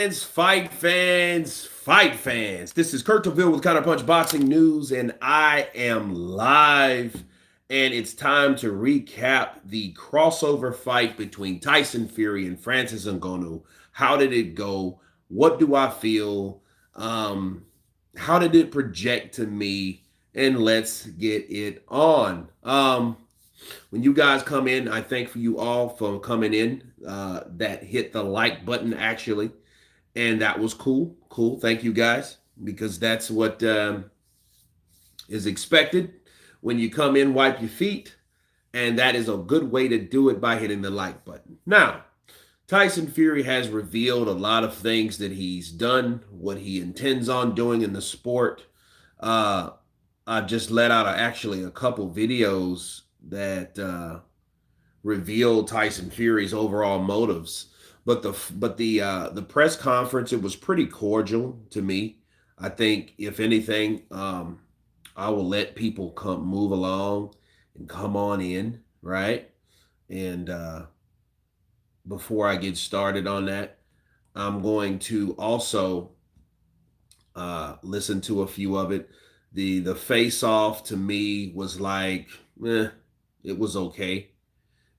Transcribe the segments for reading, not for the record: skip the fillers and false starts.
Fight fans. This is Kurt DeVille with Counterpunch Boxing News, and I am live. And it's time to recap the crossover fight between Tyson Fury and Francis Ngannou. How did it go? What do I feel? Um, how did it project to me? And let's get it on. When you guys come in, I thank you all for coming in. That hit the like button actually, and that was cool. Cool. Thank you guys, because that's what is expected when you come in. Wipe your feet, and that is a good way to do it by hitting the like button. Now, Tyson Fury has revealed a lot of things that he's done, what he intends on doing in the sport. Uh, I've just let out actually a couple videos that revealed Tyson Fury's overall motives. But the press conference, it was pretty cordial to me. I think if anything, I will let people come move along and come on in, right? And before I get started on that, I'm going to also listen to a few of it. The face off to me was like, it was okay.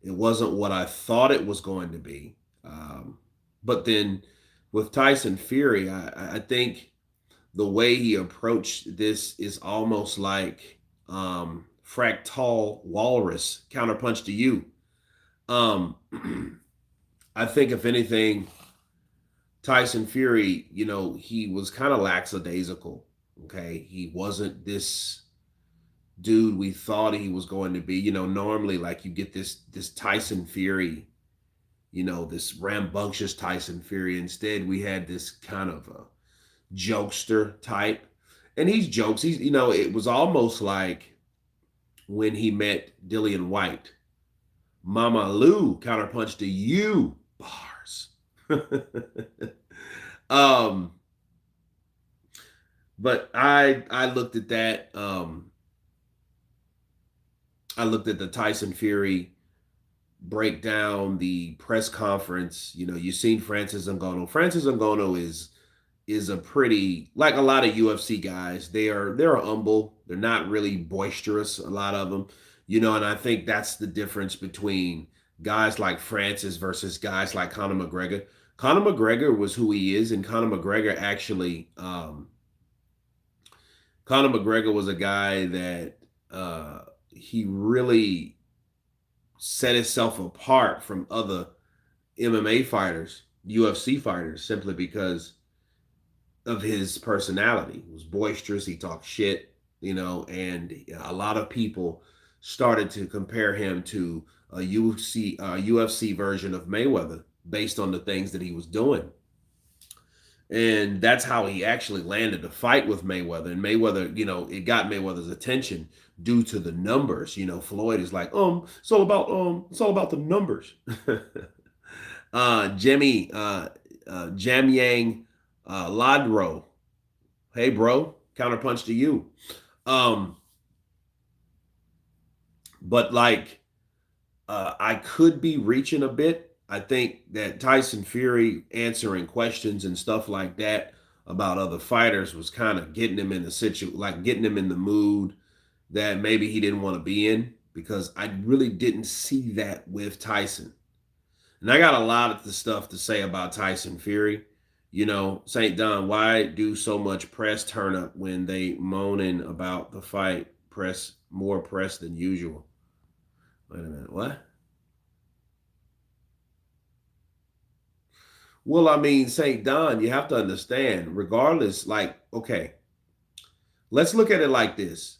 It wasn't what I thought it was going to be. But then with Tyson Fury, I think the way he approached this is almost like fractal walrus counterpunch to you. Um, I think if anything, Tyson Fury, he was kind of lackadaisical. Okay, he wasn't this dude we thought he was going to be. Normally, like, you get this Tyson Fury, this rambunctious Tyson Fury. Instead, we had this kind of a jokester type, and he's jokes. It was almost like when he met Dillian White. Mama Lou counterpunched to you bars. um, but I looked at that. I looked at the Tyson Fury breakdown, the press conference. You've seen Francis Ngannou. Francis Ngannou is a pretty, like a lot of UFC guys. They're humble. They're not really boisterous. A lot of them, and I think that's the difference between guys like Francis versus guys like Conor McGregor. Conor McGregor was who he is, and Conor McGregor was a guy that he really set himself apart from other MMA fighters, UFC fighters, simply because of his personality. He was boisterous. He talked shit, and a lot of people started to compare him to a UFC version of Mayweather based on the things that he was doing. And that's how he actually landed the fight with Mayweather. And Mayweather, it got Mayweather's attention due to the numbers. Floyd is like, it's all about the numbers. Jamyang Ladro. Hey, bro, counterpunch to you. Um, but like, I could be reaching a bit. I think that Tyson Fury answering questions and stuff like that about other fighters was kind of getting him in the like getting him in the mood that maybe he didn't want to be in, because I really didn't see that with Tyson. And I got a lot of the stuff to say about Tyson Fury. St. Don, why do so much press turn up when they moaning about the fight? More press than usual. Wait a minute, what? Well, I mean, St. Don, you have to understand, regardless, like, okay, let's look at it like this.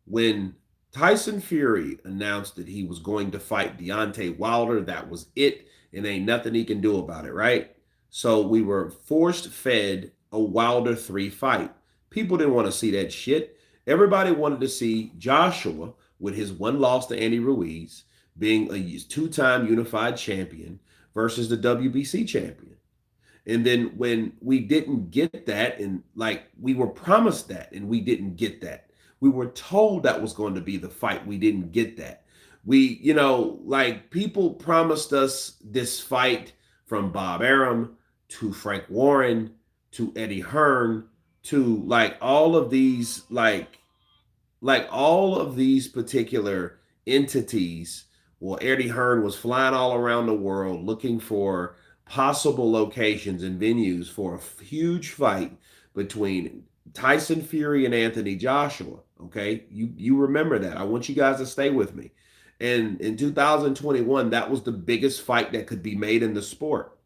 When Tyson Fury announced that he was going to fight Deontay Wilder, that was it, and ain't nothing he can do about it, right? So we were forced fed a Wilder 3 fight. People didn't want to see that shit. Everybody wanted to see Joshua, with his one loss to Andy Ruiz, being a two-time unified champion versus the WBC champion. And then when we didn't get that, and like we were promised that, and we didn't get that. We were told that was going to be the fight. We didn't get that. Like people promised us this fight from Bob Arum to Frank Warren to Eddie Hearn to like all of these like all of these particular entities. Well, Eddie Hearn was flying all around the world looking for possible locations and venues for a huge fight between Tyson Fury and Anthony Joshua. Okay, you remember that. I want you guys to stay with me. And in 2021, that was the biggest fight that could be made in the sport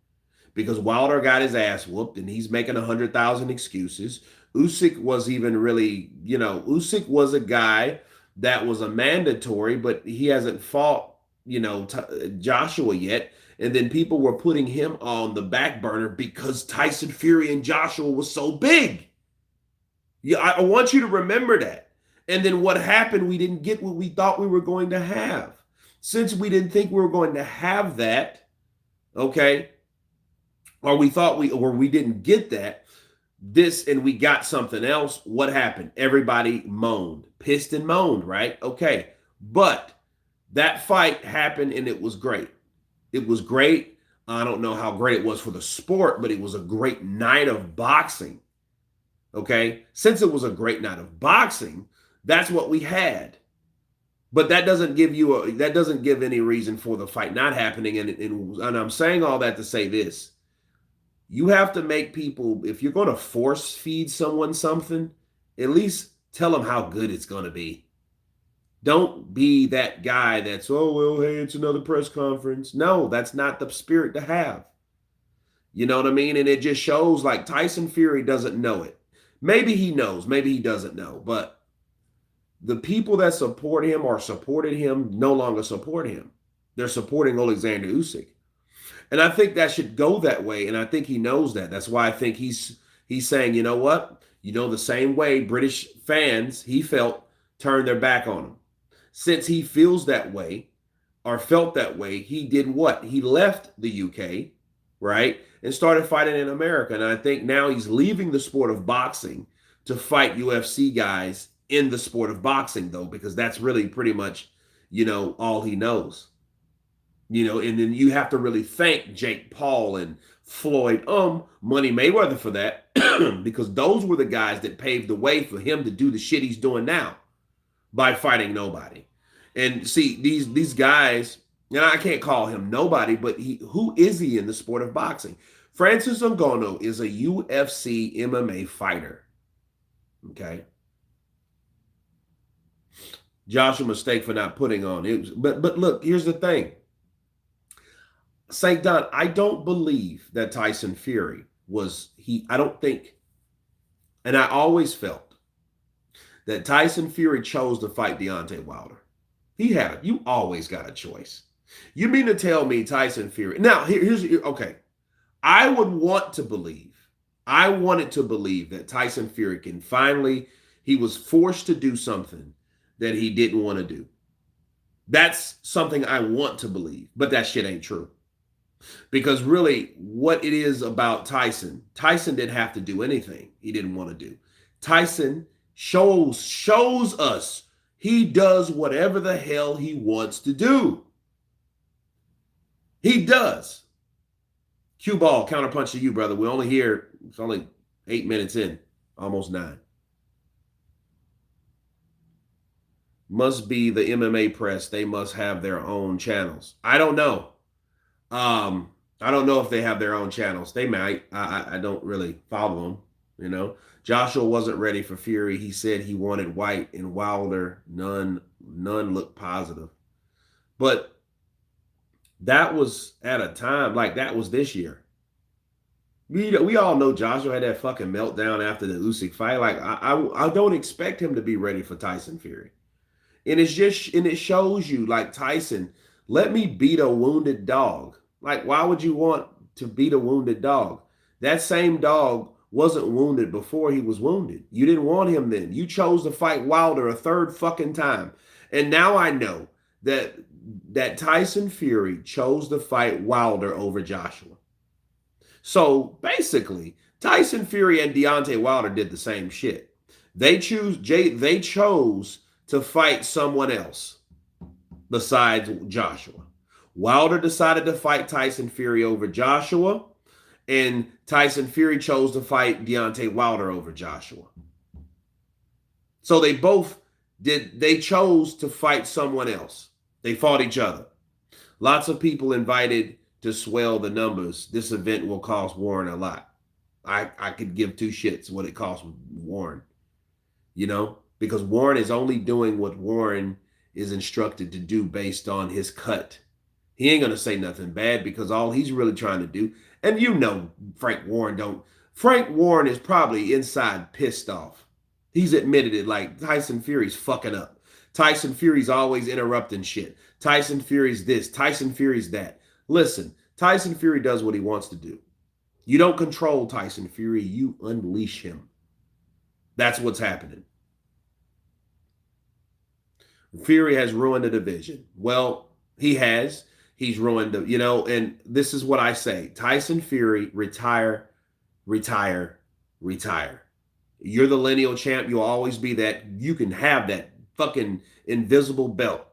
because Wilder got his ass whooped and he's making 100,000 excuses. Usyk was even really, Usyk was a guy that was a mandatory, but he hasn't fought, Joshua yet. And then people were putting him on the back burner because Tyson Fury and Joshua was so big. Yeah, I want you to remember that. And then what happened? We didn't get what we thought we were going to have. Since we didn't think we were going to have that, okay, or we didn't get that, and we got something else. What happened? Everybody moaned, pissed and moaned, right? Okay. But that fight happened and it was great. It was great. I don't know how great it was for the sport, but it was a great night of boxing. Okay. Since it was a great night of boxing, that's what we had. But that doesn't give any reason for the fight not happening. And I'm saying all that to say this. You have to make people, if you're going to force feed someone something, at least tell them how good it's going to be. Don't be that guy that's, oh, well, hey, it's another press conference. No, that's not the spirit to have. You know what I mean? And it just shows like Tyson Fury doesn't know it. Maybe he knows, maybe he doesn't know. But the people that support him or supported him no longer support him. They're supporting Alexander Usyk. And I think that should go that way. And I think he knows that. That's why I think he's saying, you know what? The same way British fans, he felt, turned their back on him. Since he feels that way or felt that way, he did what? He left the UK, right? And started fighting in America. And I think now he's leaving the sport of boxing to fight UFC guys in the sport of boxing, though, because that's really pretty much, all he knows. And then you have to really thank Jake Paul and Floyd Money Mayweather for that because those were the guys that paved the way for him to do the shit he's doing now by fighting nobody. And see, these guys, and I can't call him nobody, but who is he in the sport of boxing? Francis Ngoannau is a UFC MMA fighter. Okay. Joshua mistake for not putting on it. But look, here's the thing. St. Don, I don't believe that Tyson Fury I don't think, and I always felt that Tyson Fury chose to fight Deontay Wilder. You always got a choice. You mean to tell me Tyson Fury, now okay, I wanted to believe that Tyson Fury he was forced to do something that he didn't want to do. That's something I want to believe, but that shit ain't true. Because really, what it is about Tyson didn't have to do anything he didn't want to do. Tyson shows us he does whatever the hell he wants to do. He does. Cue ball, counterpunch to you, brother. It's only 8 minutes in, almost 9. Must be the MMA press. They must have their own channels. I don't know. I don't know if they have their own channels. They might. I don't really follow them, Joshua wasn't ready for Fury. He said he wanted White and Wilder. None looked positive. But that was at a time, like that was this year. We all know Joshua had that fucking meltdown after the Usyk fight. Like, I don't expect him to be ready for Tyson Fury. And it shows you, like, Tyson, let me beat a wounded dog. Like, why would you want to beat a wounded dog? That same dog wasn't wounded before he was wounded. You didn't want him then. You chose to fight Wilder a third fucking time. And now I know that Tyson Fury chose to fight Wilder over Joshua. So basically, Tyson Fury and Deontay Wilder did the same shit. They chose to fight someone else besides Joshua. Wilder decided to fight Tyson Fury over Joshua, And Tyson Fury chose to fight Deontay Wilder over Joshua. So they chose to fight someone else. They fought each other. Lots of people invited to swell the numbers. This event will cost Warren a lot. I could give two shits what it costs Warren, because Warren is only doing what Warren is instructed to do based on his cut. He ain't going to say nothing bad because all he's really trying to do, and Frank Warren is probably inside pissed off. He's admitted it, like Tyson Fury's fucking up. Tyson Fury's always interrupting shit. Tyson Fury's this, Tyson Fury's that. Listen, Tyson Fury does what he wants to do. You don't control Tyson Fury, you unleash him. That's what's happening. Fury has ruined the division. Well, he has. He's ruined and this is what I say. Tyson Fury, retire, retire, retire. You're the lineal champ. You'll always be that. You can have that fucking invisible belt.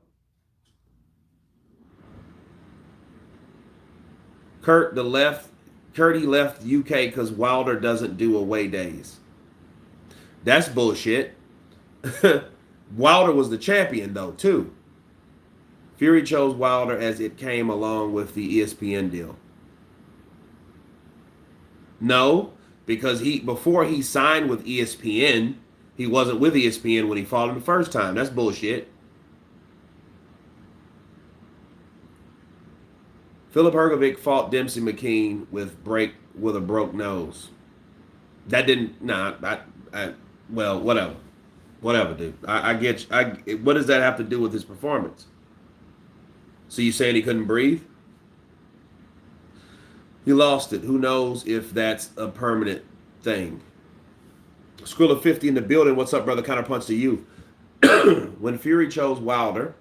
Kurt, he left UK because Wilder doesn't do away days. That's bullshit. Wilder was the champion, though, too. Fury chose Wilder as it came along with the ESPN deal. No, because before he signed with ESPN, he wasn't with ESPN when he fought him the first time. That's bullshit. Philip Hergovic fought Dempsey McKean with a broke nose. That didn't. Well, whatever, dude. I get. What does that have to do with his performance? So you saying he couldn't breathe? He lost it. Who knows if that's a permanent thing? Skrilla 50 in the building. What's up, brother? Counterpunch to you. When Fury chose Wilder,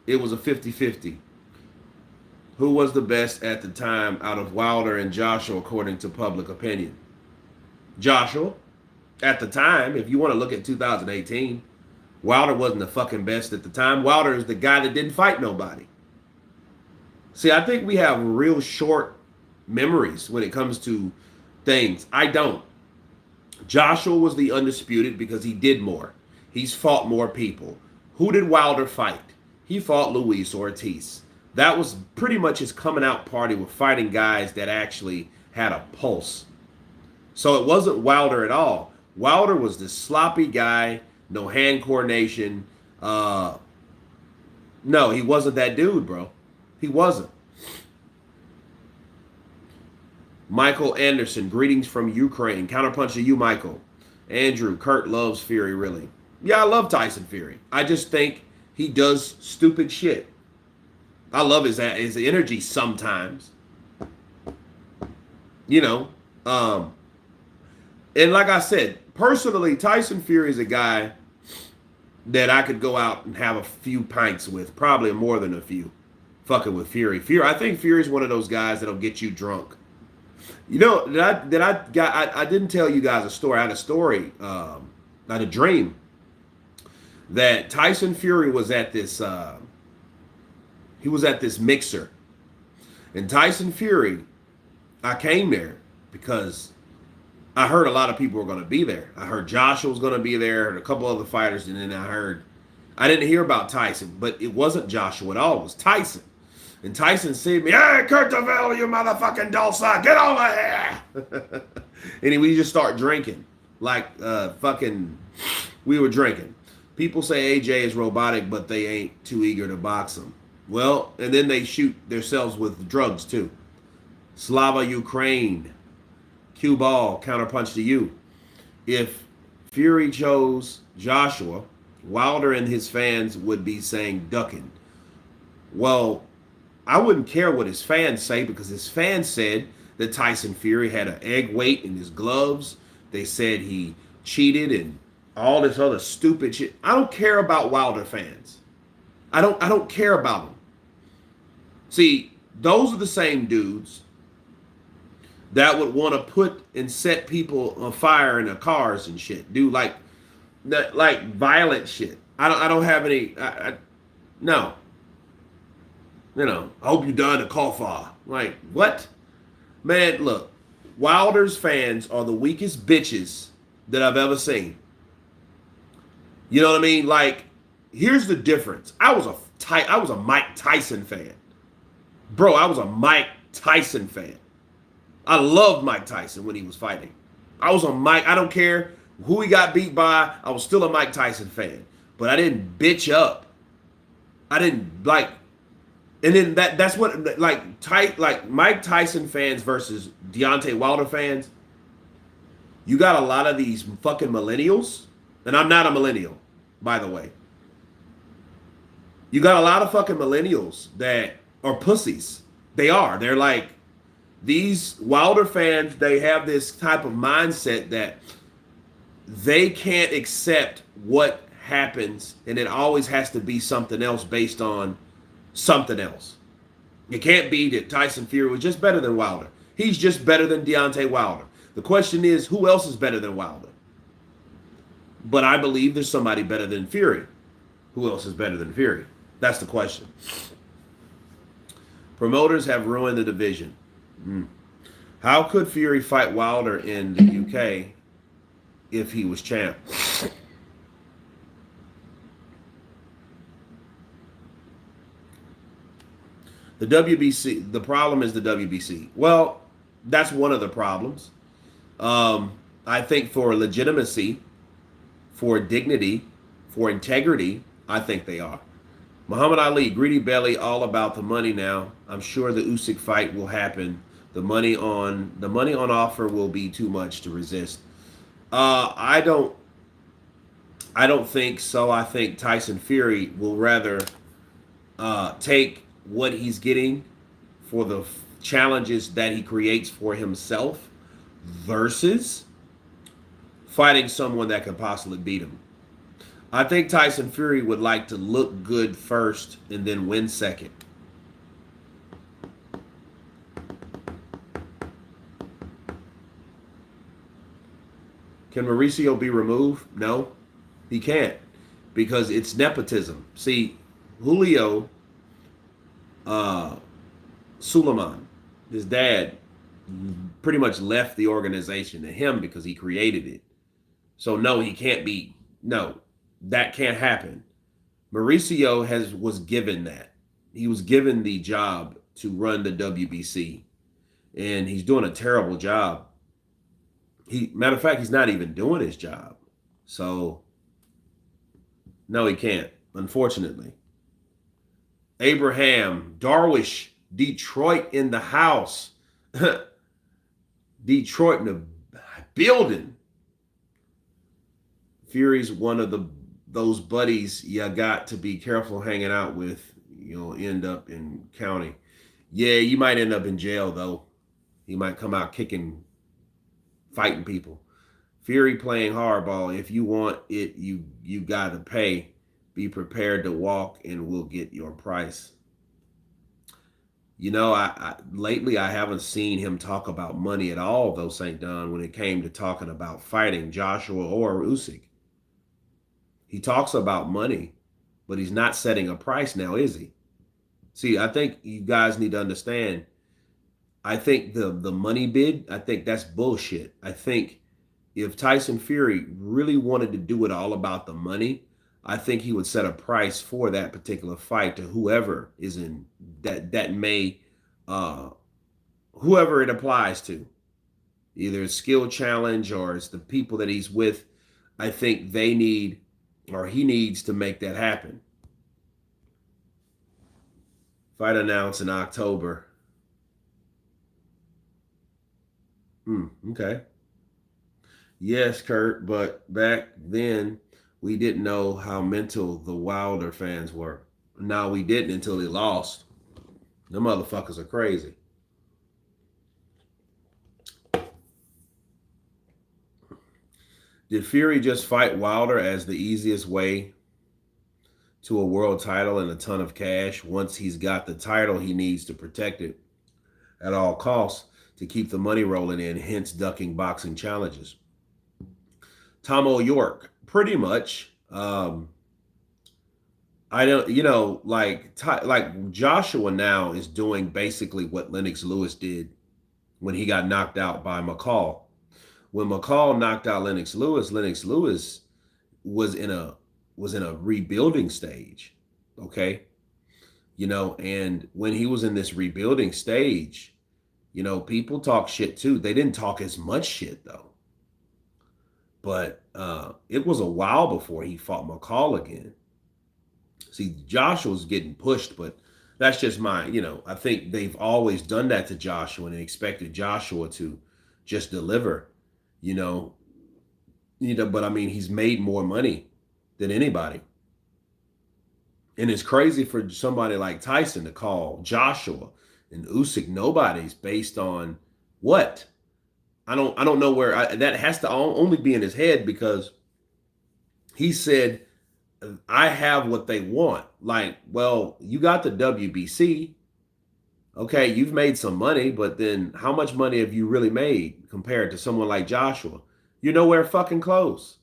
it was a 50-50. Who was the best at the time out of Wilder and Joshua, according to public opinion? Joshua. At the time, if you want to look at 2018, Wilder wasn't the fucking best at the time. Wilder is the guy that didn't fight nobody. See, I think we have real short memories when it comes to things. I don't. Joshua was the undisputed because he did more. He's fought more people. Who did Wilder fight? He fought Luis Ortiz. That was pretty much his coming out party with fighting guys that actually had a pulse. So it wasn't Wilder at all. Wilder was this sloppy guy, no hand coordination. No, he wasn't that dude, bro. He wasn't. Michael Anderson, greetings from Ukraine. Counterpunch to you, Michael. Andrew, Kurt loves Fury, really. Yeah, I love Tyson Fury. I just think he does stupid shit. I love his energy sometimes. And like I said, personally, Tyson Fury is a guy that I could go out and have a few pints with, probably more than a few, fucking with Fury. I think Fury is one of those guys that'll get you drunk. I didn't tell you guys a story. I had a story, I had a dream that Tyson Fury was at this. He was at this mixer, and Tyson Fury. I came there because I heard a lot of people were going to be there. I heard Joshua was going to be there, and a couple other fighters, and then I didn't hear about Tyson, but it wasn't Joshua at all. It was Tyson. And Tyson said to me, "Hey, Kurt DeVille, you motherfucking dulcet, get over here." And we just start drinking. Like we were drinking. People say AJ is robotic, but they ain't too eager to box him. Well, and then they shoot themselves with drugs too. Slava Ukraine. Cue ball, counterpunch to you. If Fury chose Joshua, Wilder and his fans would be saying ducking. Well, I wouldn't care what his fans say because his fans said that Tyson Fury had an egg weight in his gloves. They said he cheated and all this other stupid shit. I don't care about Wilder fans. I don't care about them. See, those are the same dudes that would want to put and set people on fire in their cars and shit. Do like violent shit. I don't have any. No. I hope you done a cough off. Like, what? Man, look. Wilder's fans are the weakest bitches that I've ever seen. You know what I mean? Like, here's the difference. I was a Mike Tyson fan. Bro, I was a Mike Tyson fan. I loved Mike Tyson when he was fighting. I was a Mike. I don't care who he got beat by. I was still a Mike Tyson fan. But I didn't bitch up. I didn't like. And then that's what like Mike Tyson fans versus Deontay Wilder fans. You got a lot of these fucking millennials, and I'm not a millennial, by the way. You got a lot of fucking millennials that are pussies. They are. They're like these Wilder fans. They have this type of mindset that they can't accept what happens, and it always has to be something else based on something else. It can't be that Tyson Fury was just better than Wilder. He's just better than Deontay Wilder. The question is, who else is better than Wilder? But I believe there's somebody better than Fury. Who else is better than Fury? That's the question. Promoters have ruined the division. How could Fury fight Wilder in the UK if he was champ? The WBC, the problem is the WBC. Well, that's one of the problems. I think for legitimacy, for dignity, for integrity, I think they are. Muhammad Ali, greedy belly, all about the money now. I'm sure the Usyk fight will happen. The money on offer will be too much to resist. I don't think so. I think Tyson Fury will rather take what he's getting for the challenges that he creates for himself versus fighting someone that could possibly beat him. I think Tyson Fury would like to look good first and then win second. Can Mauricio be removed? No, he can't because it's nepotism. See, Julio Suleiman, his dad, pretty much left the organization to him because he created it. So no, he can't be. No, that can't happen. Mauricio was given that. He was given the job to run the WBC, and he's doing a terrible job. Matter of fact, he's not even doing his job. So no, he can't. Unfortunately, Abraham Darwish, Detroit in the house. Detroit in the building. Fury's one of those buddies you got to be careful hanging out with. You'll end up in county. Yeah, you might end up in jail though. He might come out kicking, fighting people. Fury playing hardball. If you want it, you gotta pay. Be prepared to walk, and we'll get your price. You know, lately I haven't seen him talk about money at all, though, St. Don, when it came to talking about fighting Joshua or Usyk. He talks about money, but he's not setting a price now, is he? See, I think you guys need to understand. I think the money bid, I think that's bullshit. I think if Tyson Fury really wanted to do it all about the money, I think he would set a price for that particular fight to whoever is in that may whoever it applies to. Either a skill challenge or it's the people that he's with. I think they need or he needs to make that happen. Fight announced in October. Okay. Yes, Kurt, but back then we didn't know how mental the Wilder fans were. No, we didn't until he lost. The motherfuckers are crazy. Did Fury just fight Wilder as the easiest way to a world title and a ton of cash? Once he's got the title, he needs to protect it at all costs to keep the money rolling in, hence ducking boxing challenges. Tom York, pretty much. I don't, like Joshua now is doing basically what Lennox Lewis did when he got knocked out by McCall. When McCall knocked out Lennox Lewis was in a rebuilding stage. Okay. And when he was in this rebuilding stage, people talk shit too. They didn't talk as much shit though. But it was a while before he fought McCall again. See, Joshua's getting pushed, but that's just I think they've always done that to Joshua and expected Joshua to just deliver, you know, but I mean, he's made more money than anybody. And it's crazy for somebody like Tyson to call Joshua and Usyk nobodies based on what? I don't know where that has to only be in his head because he said I have what they want. Like, well, you got the WBC. Okay, you've made some money, but then how much money have you really made compared to someone like Joshua? You're nowhere fucking close.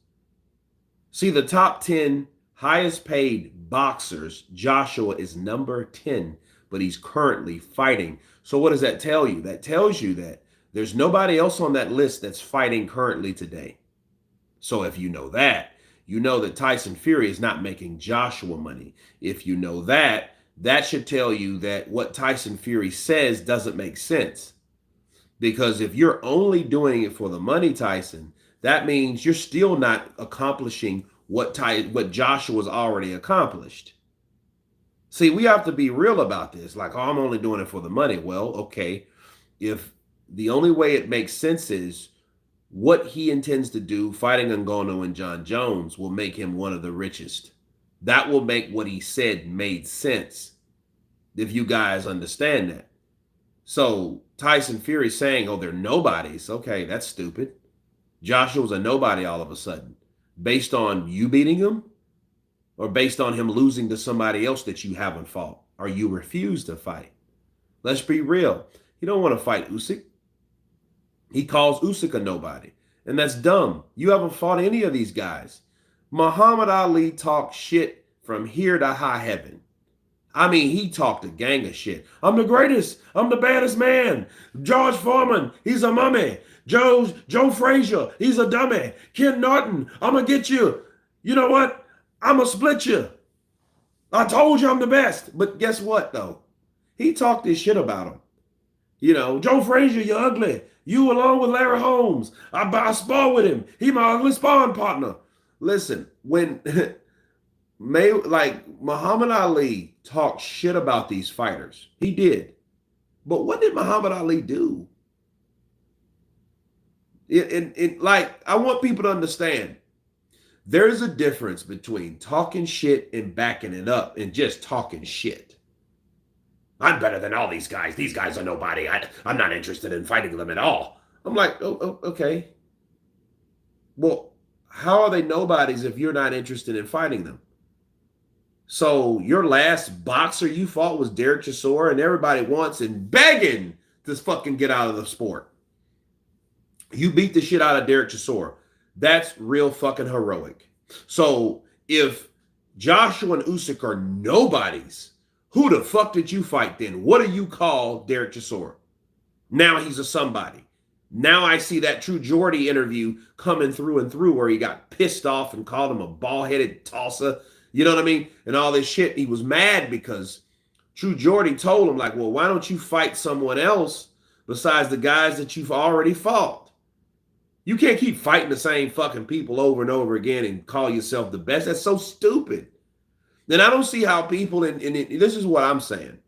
See, the top 10 highest paid boxers, Joshua is number 10, but he's currently fighting. So what does that tell you? That tells you that there's nobody else on that list that's fighting currently today. So if you know that, you know that Tyson Fury is not making Joshua money. If you know that, that should tell you that what Tyson Fury says doesn't make sense. Because if you're only doing it for the money, Tyson, that means you're still not accomplishing what Joshua's already accomplished. See, we have to be real about this. Like, oh, I'm only doing it for the money. Well, okay. If the only way it makes sense is what he intends to do fighting Ngoannau and John Jones will make him one of the richest. That will make what he said made sense if you guys understand that. So Tyson Fury saying, oh, they're nobodies. Okay, that's stupid. Joshua's a nobody all of a sudden. Based on you beating him or based on him losing to somebody else that you haven't fought or you refuse to fight? Let's be real. You don't want to fight Usyk. He calls Usyk a nobody. And that's dumb. You haven't fought any of these guys. Muhammad Ali talked shit from here to high heaven. I mean, he talked a gang of shit. I'm the greatest. I'm the baddest man. George Foreman, he's a mummy. Joe Frazier, he's a dummy. Ken Norton, I'm going to get you. You know what? I'm going to split you. I told you I'm the best. But guess what, though? He talked this shit about him. Joe Frazier, you're ugly. You along with Larry Holmes. I spar with him. He my ugly sparring partner. Listen, when Muhammad Ali talked shit about these fighters, he did. But what did Muhammad Ali do? I want people to understand. There's a difference between talking shit and backing it up and just talking shit. I'm better than all these guys. These guys are nobody. I'm not interested in fighting them at all. I'm like, oh, okay. Well, how are they nobodies if you're not interested in fighting them? So your last boxer you fought was Derek Chisora, and everybody wants and begging to fucking get out of the sport. You beat the shit out of Derek Chisora. That's real fucking heroic. So if Joshua and Usyk are nobodies, who the fuck did you fight then? What do you call Derek Chisora? Now he's a somebody. Now I see that True Geordie interview coming through and through where he got pissed off and called him a bald-headed tosser. You know what I mean? And all this shit. He was mad because True Geordie told him, like, well, why don't you fight someone else besides the guys that you've already fought? You can't keep fighting the same fucking people over and over again and call yourself the best. That's so stupid. Then I don't see how people, and this is what I'm saying.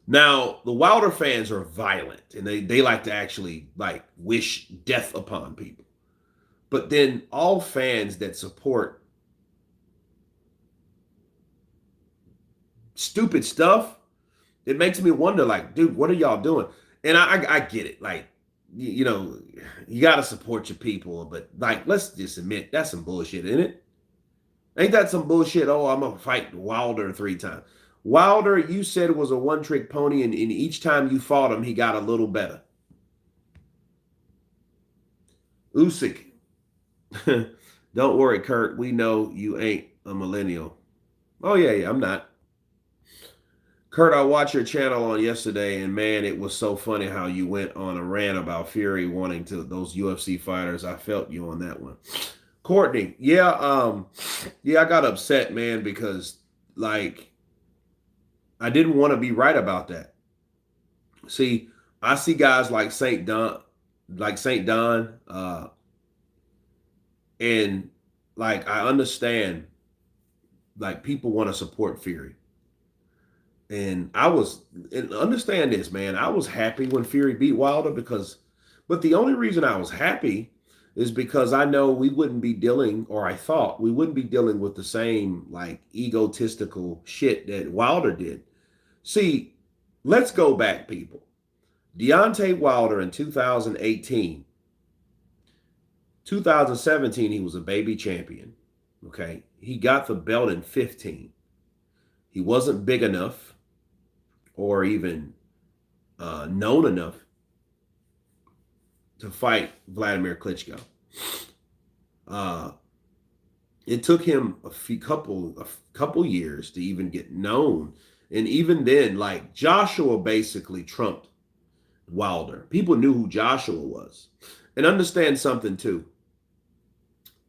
Now, the Wilder fans are violent, and they like to actually, wish death upon people. But then all fans that support stupid stuff, it makes me wonder, dude, what are y'all doing? And I get it. You got to support your people, but, let's just admit, that's some bullshit, isn't it? Ain't that some bullshit? Oh, I'm going to fight Wilder 3 times. Wilder, you said it was a one-trick pony, and each time you fought him, he got a little better. Usyk. Don't worry, Kurt. We know you ain't a millennial. Oh, yeah, I'm not. Kurt, I watched your channel on yesterday, and man, it was so funny how you went on a rant about Fury wanting to those UFC fighters. I felt you on that one. Courtney, yeah, I got upset, man, because like I didn't want to be right about that. See, I see guys like Saint Don, and like I understand, like people want to support Fury, and and understand this, man. I was happy when Fury beat Wilder but the only reason I was happy is because I know we wouldn't be dealing, or I thought we wouldn't be dealing with the same like egotistical shit that Wilder did. See, let's go back, people. Deontay Wilder in 2018, 2017, he was a baby champion. Okay. He got the belt in 15. He wasn't big enough or even known enough to fight Vladimir Klitschko. Uh, it took him a couple years to even get known, and even then, like Joshua basically trumped Wilder. People knew who Joshua was, and understand something too.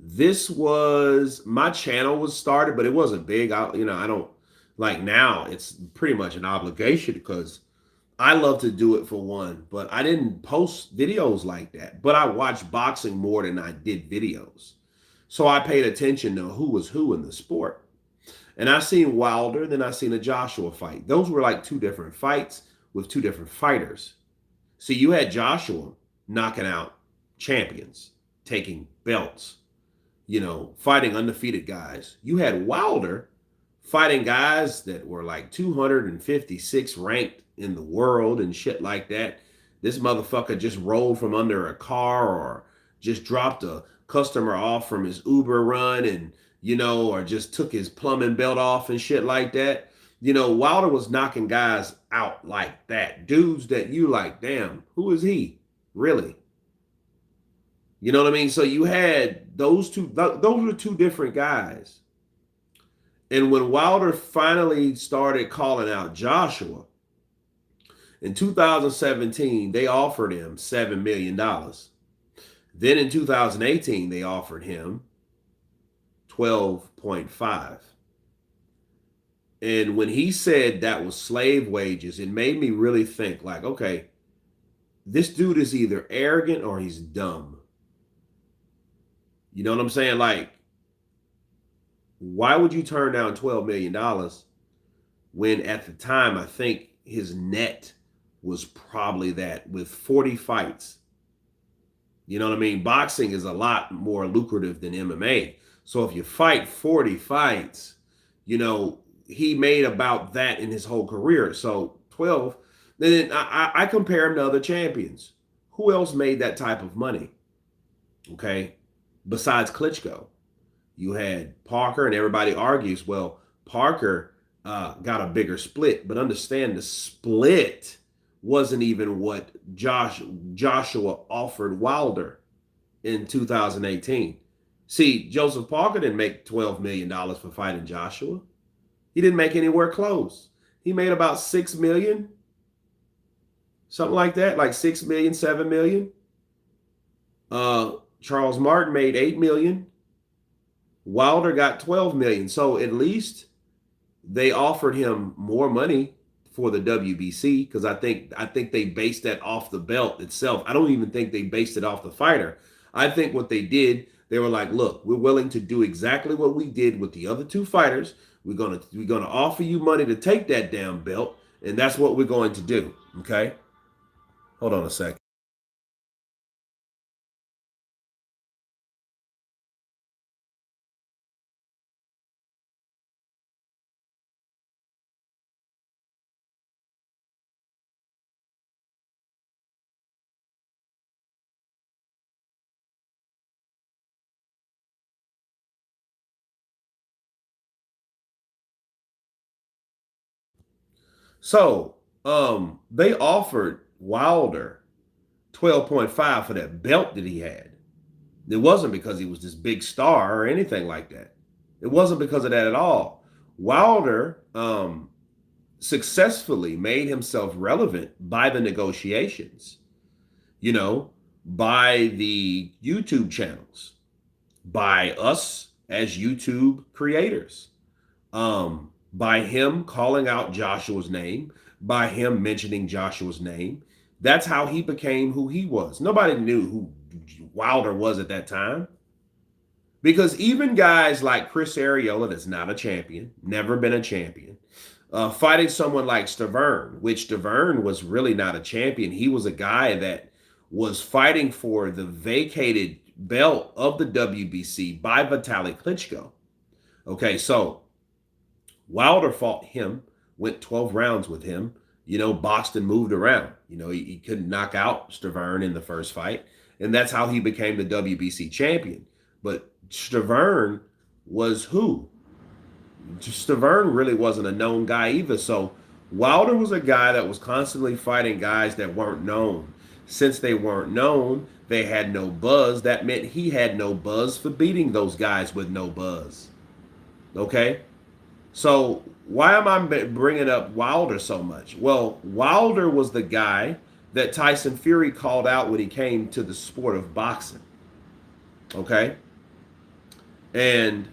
This was my channel was started, but it wasn't big. I don't like now. It's pretty much an obligation because I love to do it for one, but I didn't post videos like that. But I watched boxing more than I did videos. So I paid attention to who was who in the sport. And I seen Wilder, then I seen a Joshua fight. Those were like two different fights with two different fighters. See, you had Joshua knocking out champions, taking belts, fighting undefeated guys. You had Wilder fighting guys that were like 256 ranked in the world and shit like that. This motherfucker just rolled from under a car or just dropped a customer off from his Uber run and, or just took his plumbing belt off and shit like that. Wilder was knocking guys out like that. Dudes that you like, damn, who is he? Really? You know what I mean? So you had those two, those were two different guys. And when Wilder finally started calling out Joshua in 2017, they offered him $7 million. Then in 2018, they offered him 12.5. And when he said that was slave wages, it made me really think like, okay, this dude is either arrogant or he's dumb. You know what I'm saying? Like, why would you turn down $12 million when at the time I think his net was probably that with 40 fights? You know what I mean? Boxing is a lot more lucrative than MMA. So if you fight 40 fights, he made about that in his whole career. So 12, then I compare him to other champions. Who else made that type of money? Okay. Besides Klitschko, you had Parker, and everybody argues, well, Parker got a bigger split, but understand the split wasn't even what Joshua offered Wilder in 2018. See, Joseph Parker didn't make $12 million for fighting Joshua. He didn't make anywhere close. He made about 6 million, something like that, like 6 million, 7 million. Charles Martin made 8 million. Wilder got 12 million. So at least they offered him more money for the WBC because I think they based that off the belt itself. I don't even think they based it off the fighter. I think what they did, they were like, look, we're willing to do exactly what we did with the other two fighters. We're gonna offer you money to take that damn belt, and that's what we're going to do. Okay? Hold on a second. So they offered Wilder 12.5 for that belt that he had. It wasn't because he was this big star or anything like that. It wasn't because of that at all. Wilder successfully made himself relevant by the negotiations, you know, by the YouTube channels, by us as YouTube creators, by him calling out Joshua's name, by him mentioning Joshua's name. That's how he became who he was. Nobody knew who Wilder was at that time. Because even guys like Chris Arreola, that's not a champion, never been a champion, fighting someone like Stavern, which Stavern was really not a champion. He was a guy that was fighting for the vacated belt of the WBC by Vitaly Klitschko. Okay, so Wilder fought him, went 12 rounds with him, boxed and moved around. He couldn't knock out Stavern in the first fight, and that's how he became the WBC champion. But Stavern was who? Stavern really wasn't a known guy either. So Wilder was a guy that was constantly fighting guys that weren't known. Since they weren't known, they had no buzz. That meant he had no buzz for beating those guys with no buzz. Okay? So why am I bringing up Wilder so much? Well, Wilder was the guy that Tyson Fury called out when he came to the sport of boxing. Okay? And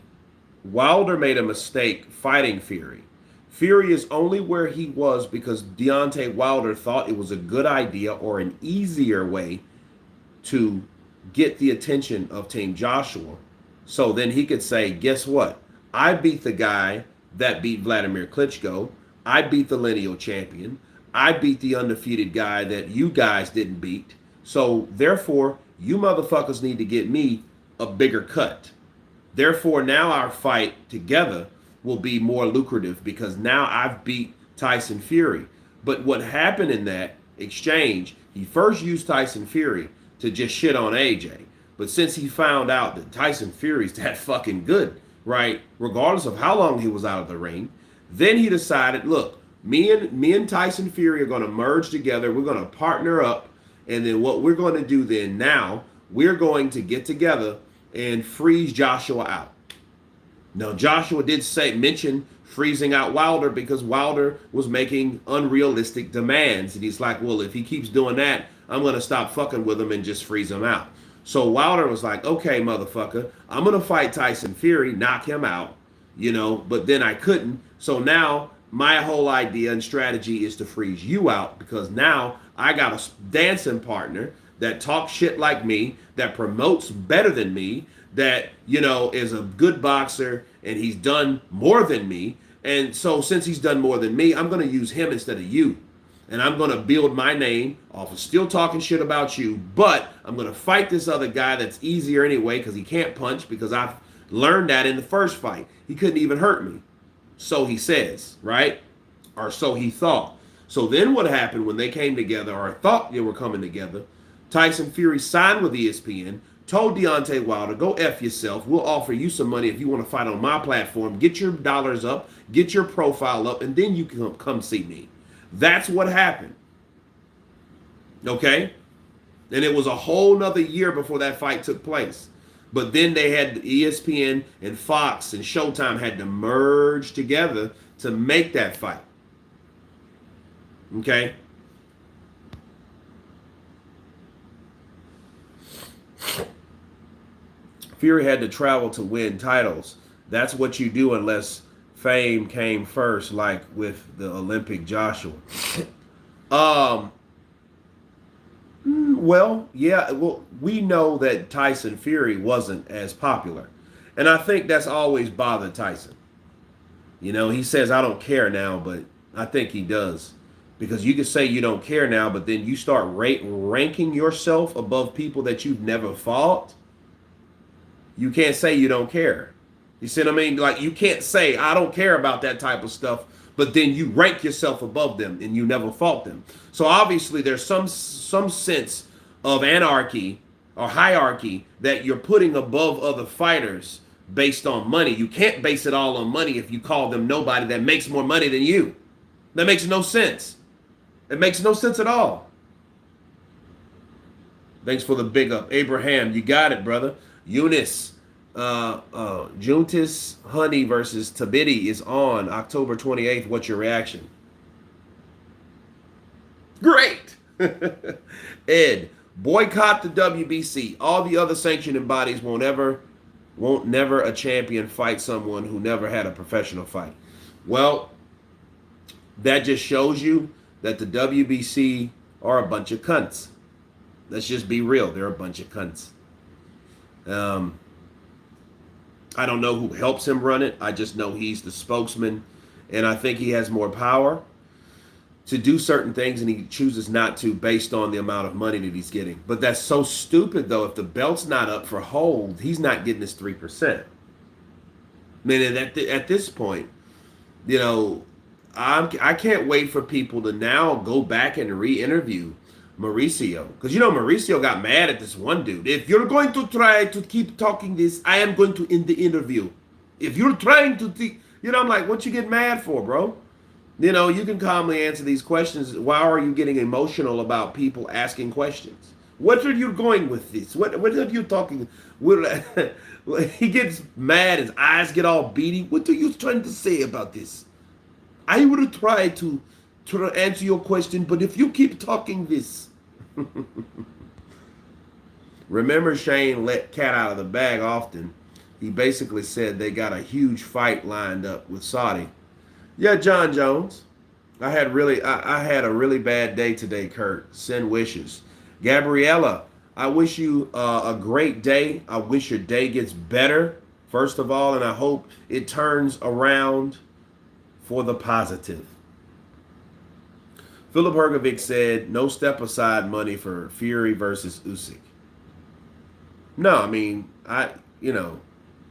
Wilder made a mistake fighting Fury. Fury is only where he was because Deontay Wilder thought it was a good idea or an easier way to get the attention of Team Joshua. So then he could say, guess what? I beat the guy that beat Vladimir Klitschko. I beat the lineal champion. I beat the undefeated guy that you guys didn't beat. So therefore, you motherfuckers need to get me a bigger cut. Therefore, now our fight together will be more lucrative because now I've beat Tyson Fury. But what happened in that exchange, he first used Tyson Fury to just shit on AJ. But since he found out that Tyson Fury's that fucking good, right, regardless of how long he was out of the ring, then he decided, look, me and Tyson Fury are going to merge together. We're going to partner up. And then what we're going to do then now, we're going to get together and freeze Joshua out. Now, Joshua did mention freezing out Wilder because Wilder was making unrealistic demands. And he's like, well, if he keeps doing that, I'm going to stop fucking with him and just freeze him out. So Wilder was like, okay, motherfucker, I'm going to fight Tyson Fury, knock him out, but then I couldn't. So now my whole idea and strategy is to freeze you out because now I got a dancing partner that talks shit like me, that promotes better than me, that, is a good boxer, and he's done more than me. And so since he's done more than me, I'm going to use him instead of you. And I'm going to build my name off of still talking shit about you, but I'm going to fight this other guy that's easier anyway because he can't punch, because I've learned that in the first fight. He couldn't even hurt me. So he says, right? Or so he thought. So then what happened when they came together, or thought they were coming together, Tyson Fury signed with ESPN, told Deontay Wilder, go F yourself. We'll offer you some money if you want to fight on my platform. Get your dollars up, get your profile up, and then you can come see me. That's what happened. Okay? And it was a whole nother year before that fight took place. But then they had ESPN and Fox and Showtime had to merge together to make that fight. Okay? Fury had to travel to win titles. That's what you do unless fame came first, like with the Olympic Joshua. Well, yeah, we know that Tyson Fury wasn't as popular. And I think that's always bothered Tyson. He says, I don't care now, but I think he does. Because you can say you don't care now, but then you start ranking yourself above people that you've never fought. You can't say you don't care. You see what I mean? Like, you can't say, I don't care about that type of stuff, but then you rank yourself above them and you never fought them. So obviously there's some sense of anarchy or hierarchy that you're putting above other fighters based on money. You can't base it all on money if you call them nobody that makes more money than you. That makes no sense. It makes no sense at all. Thanks for the big up. Abraham, you got it, brother. Eunice, Juntis Honey versus Tabiti is on October 28th. What's your reaction? Great. Ed, boycott the WBC. All the other sanctioning bodies won't never a champion fight someone who never had a professional fight. Well, that just shows you that the WBC are a bunch of cunts. Let's just be real. They're a bunch of cunts. Um, I don't know who helps him run it. I just know he's the spokesman, and I think he has more power to do certain things, and he chooses not to based on the amount of money that he's getting. But that's so stupid, though. If the belt's not up for hold, he's not getting his 3%. I mean, at this point, you know, I can't wait for people to now go back and re-interview Mauricio, because you know Mauricio got mad at this one dude. If you're going to try to keep talking this, I am going to end the interview. If you're trying to, I'm like, what you get mad for, bro? You know, you can calmly answer these questions. Why are you getting emotional about people asking questions? What are you going with this? What are you talking? He gets mad. His eyes get all beady. What are you trying to say about this? I will try to answer your question, but if you keep talking this. Remember, Shane let cat out of the bag often. He basically said they got a huge fight lined up with Saudi. Yeah, John Jones. I had a really bad day today, Kurt. Send wishes. Gabriella, I wish you a great day. I wish your day gets better, first of all, and I hope it turns around for the positive. Philip Hergovic said, no step aside money for Fury versus Usyk. No, I mean,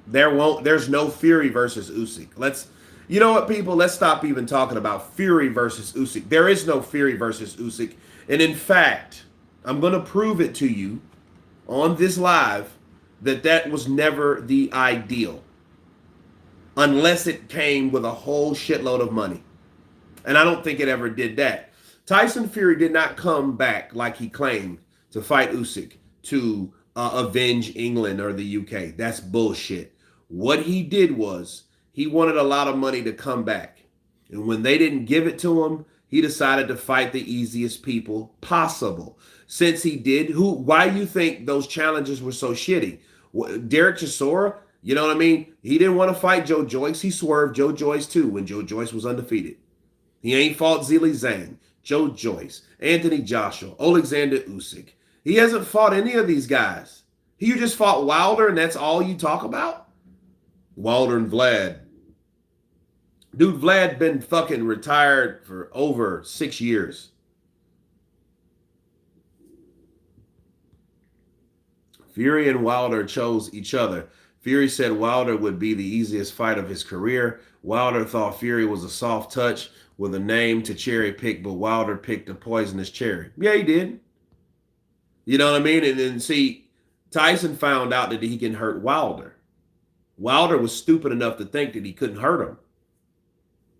there's no Fury versus Usyk. You know what, people? Let's stop even talking about Fury versus Usyk. There is no Fury versus Usyk. And in fact, I'm going to prove it to you on this live that was never the ideal. Unless it came with a whole shitload of money. And I don't think it ever did that. Tyson Fury did not come back like he claimed to fight Usyk to avenge England or the UK. That's bullshit. What he did was he wanted a lot of money to come back. And when they didn't give it to him, he decided to fight the easiest people possible. Since he did, why do you think those challenges were so shitty? Derek Chisora, you know what I mean? He didn't want to fight Joe Joyce. He swerved Joe Joyce too when Joe Joyce was undefeated. He ain't fought Zhilei Zhang, Joe Joyce, Anthony Joshua, Alexander Usyk. He hasn't fought any of these guys. You just fought Wilder and that's all you talk about? Wilder and Vlad. Dude, Vlad been fucking retired for over 6 years. Fury and Wilder chose each other. Fury said Wilder would be the easiest fight of his career. Wilder thought Fury was a soft touch with a name to cherry pick, but Wilder picked a poisonous cherry. Yeah, he did. You know what I mean? And then see, Tyson found out that he can hurt Wilder. Wilder was stupid enough to think that he couldn't hurt him.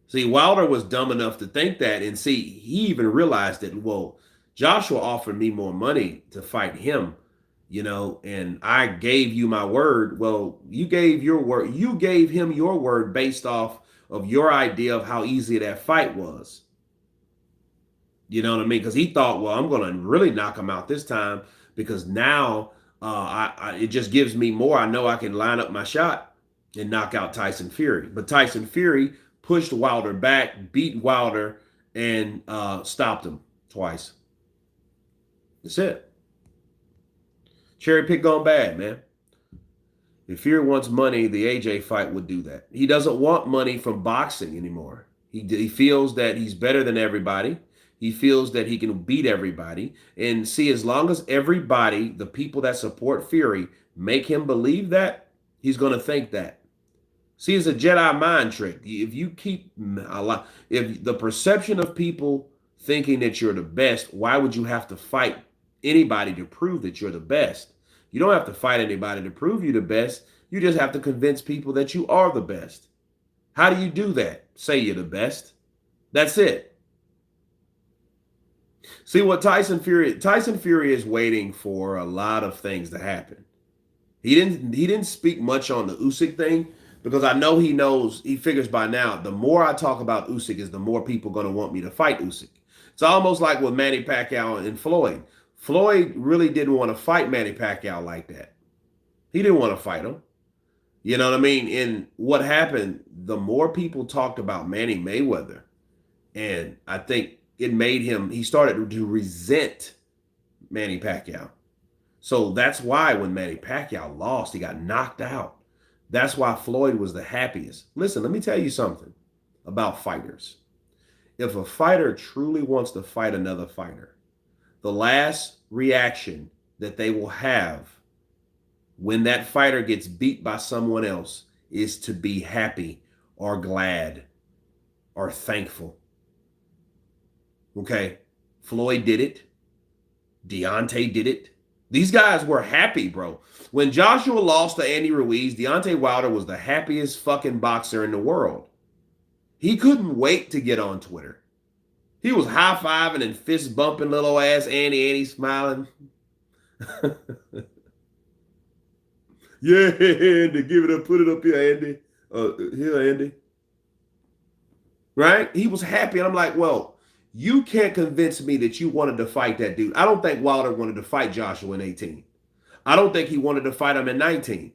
See, Wilder was dumb enough to think that, and see, he even realized that, well, Joshua offered me more money to fight him, and I gave you my word. Well, you gave your word. You gave him your word based off of your idea of how easy that fight was. You know what I mean? Because he thought, well, I'm going to really knock him out this time because now it just gives me more. I know I can line up my shot and knock out Tyson Fury. But Tyson Fury pushed Wilder back, beat Wilder, and stopped him twice. That's it. Cherry pick gone bad, man. If Fury wants money, the AJ fight would do that. He doesn't want money from boxing anymore. He feels that he's better than everybody. He feels that he can beat everybody. And see, as long as everybody, the people that support Fury, make him believe that, he's going to think that. See, it's a Jedi mind trick. If you keep if the perception of people thinking that you're the best, why would you have to fight anybody to prove that you're the best? You don't have to fight anybody to prove you're the best. You just have to convince people that you are the best. How do you do that? Say you're the best. That's it. See what Tyson Fury is waiting for a lot of things to happen. He didn't speak much on the Usyk thing because I know he figures by now, the more I talk about Usyk is the more people going to want me to fight Usyk. It's almost like with Manny Pacquiao and Floyd. Floyd really didn't want to fight Manny Pacquiao like that. He didn't want to fight him. You know what I mean? And what happened, the more people talked about Manny Mayweather, and I think it made him, he started to resent Manny Pacquiao. So that's why when Manny Pacquiao lost, he got knocked out. That's why Floyd was the happiest. Listen, let me tell you something about fighters. If a fighter truly wants to fight another fighter, the last reaction that they will have when that fighter gets beat by someone else is to be happy or glad or thankful. Okay? Floyd did it. Deontay did it. These guys were happy, bro. When Joshua lost to Andy Ruiz, Deontay Wilder was the happiest fucking boxer in the world. He couldn't wait to get on Twitter. He was high-fiving and fist bumping little ass Andy smiling. Yeah, Andy, give it up, put it up here, Andy. Here, Andy. Right? He was happy, and I'm like, well, you can't convince me that you wanted to fight that dude. I don't think Wilder wanted to fight Joshua in 18. I don't think he wanted to fight him in 19.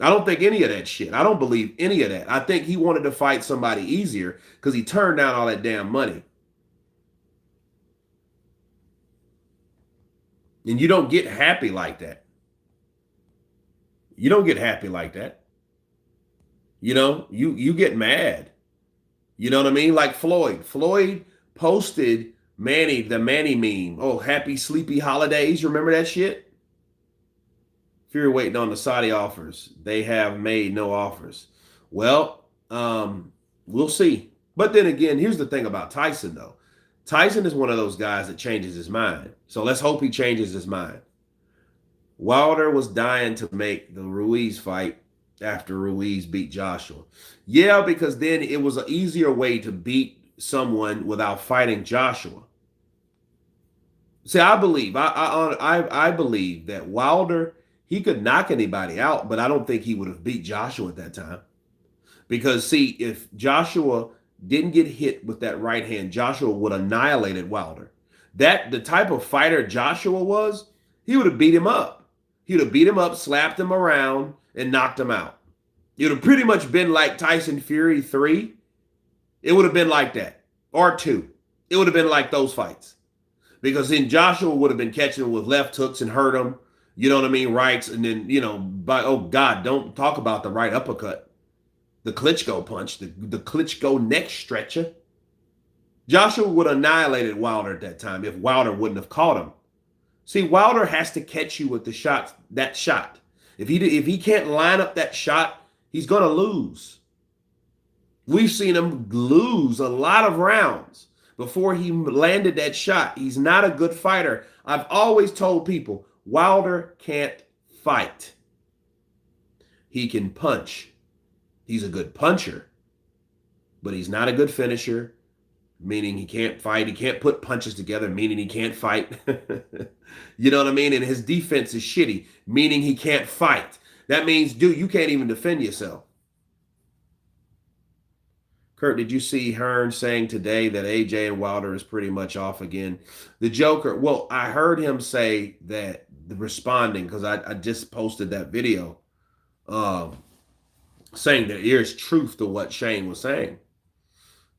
I don't think any of that shit. I don't believe any of that. I think he wanted to fight somebody easier because he turned down all that damn money. And you don't get happy like that. You don't get happy like that. You know, you get mad. You know what I mean? Like Floyd. Floyd posted Manny, the Manny meme. Oh, happy sleepy holidays. You remember that shit? If you're waiting on the Saudi offers, they have made no offers. Well, we'll see. But then again, here's the thing about Tyson, though. Tyson is one of those guys that changes his mind. So let's hope he changes his mind. Wilder was dying to make the Ruiz fight after Ruiz beat Joshua. Yeah, because then it was an easier way to beat someone without fighting Joshua. See, I believe that Wilder, he could knock anybody out, but I don't think he would have beat Joshua at that time. Because see, if Joshua didn't get hit with that right hand, Joshua would have annihilated Wilder. The type of fighter Joshua was, he would have beat him up. He would have beat him up, slapped him around, and knocked him out. It would have pretty much been like Tyson Fury 3. It would have been like that. Or 2. It would have been like those fights. Because then Joshua would have been catching him with left hooks and hurt him. You know what I mean? Rights. And then, oh God, don't talk about the right uppercut. The Klitschko punch. The Klitschko neck stretcher. Joshua would have annihilated Wilder at that time if Wilder wouldn't have caught him. See, Wilder has to catch you with that shot. If he can't line up that shot, he's going to lose. We've seen him lose a lot of rounds before he landed that shot. He's not a good fighter. I've always told people, Wilder can't fight. He can punch. He's a good puncher, but he's not a good finisher, meaning he can't fight. He can't put punches together, meaning he can't fight. You know what I mean? And his defense is shitty, meaning he can't fight. That means, dude, you can't even defend yourself. Kurt, did you see Hearn saying today that AJ and Wilder is pretty much off again? The Joker, well, I heard him say that, responding, because I just posted that video saying that there's truth to what Shane was saying.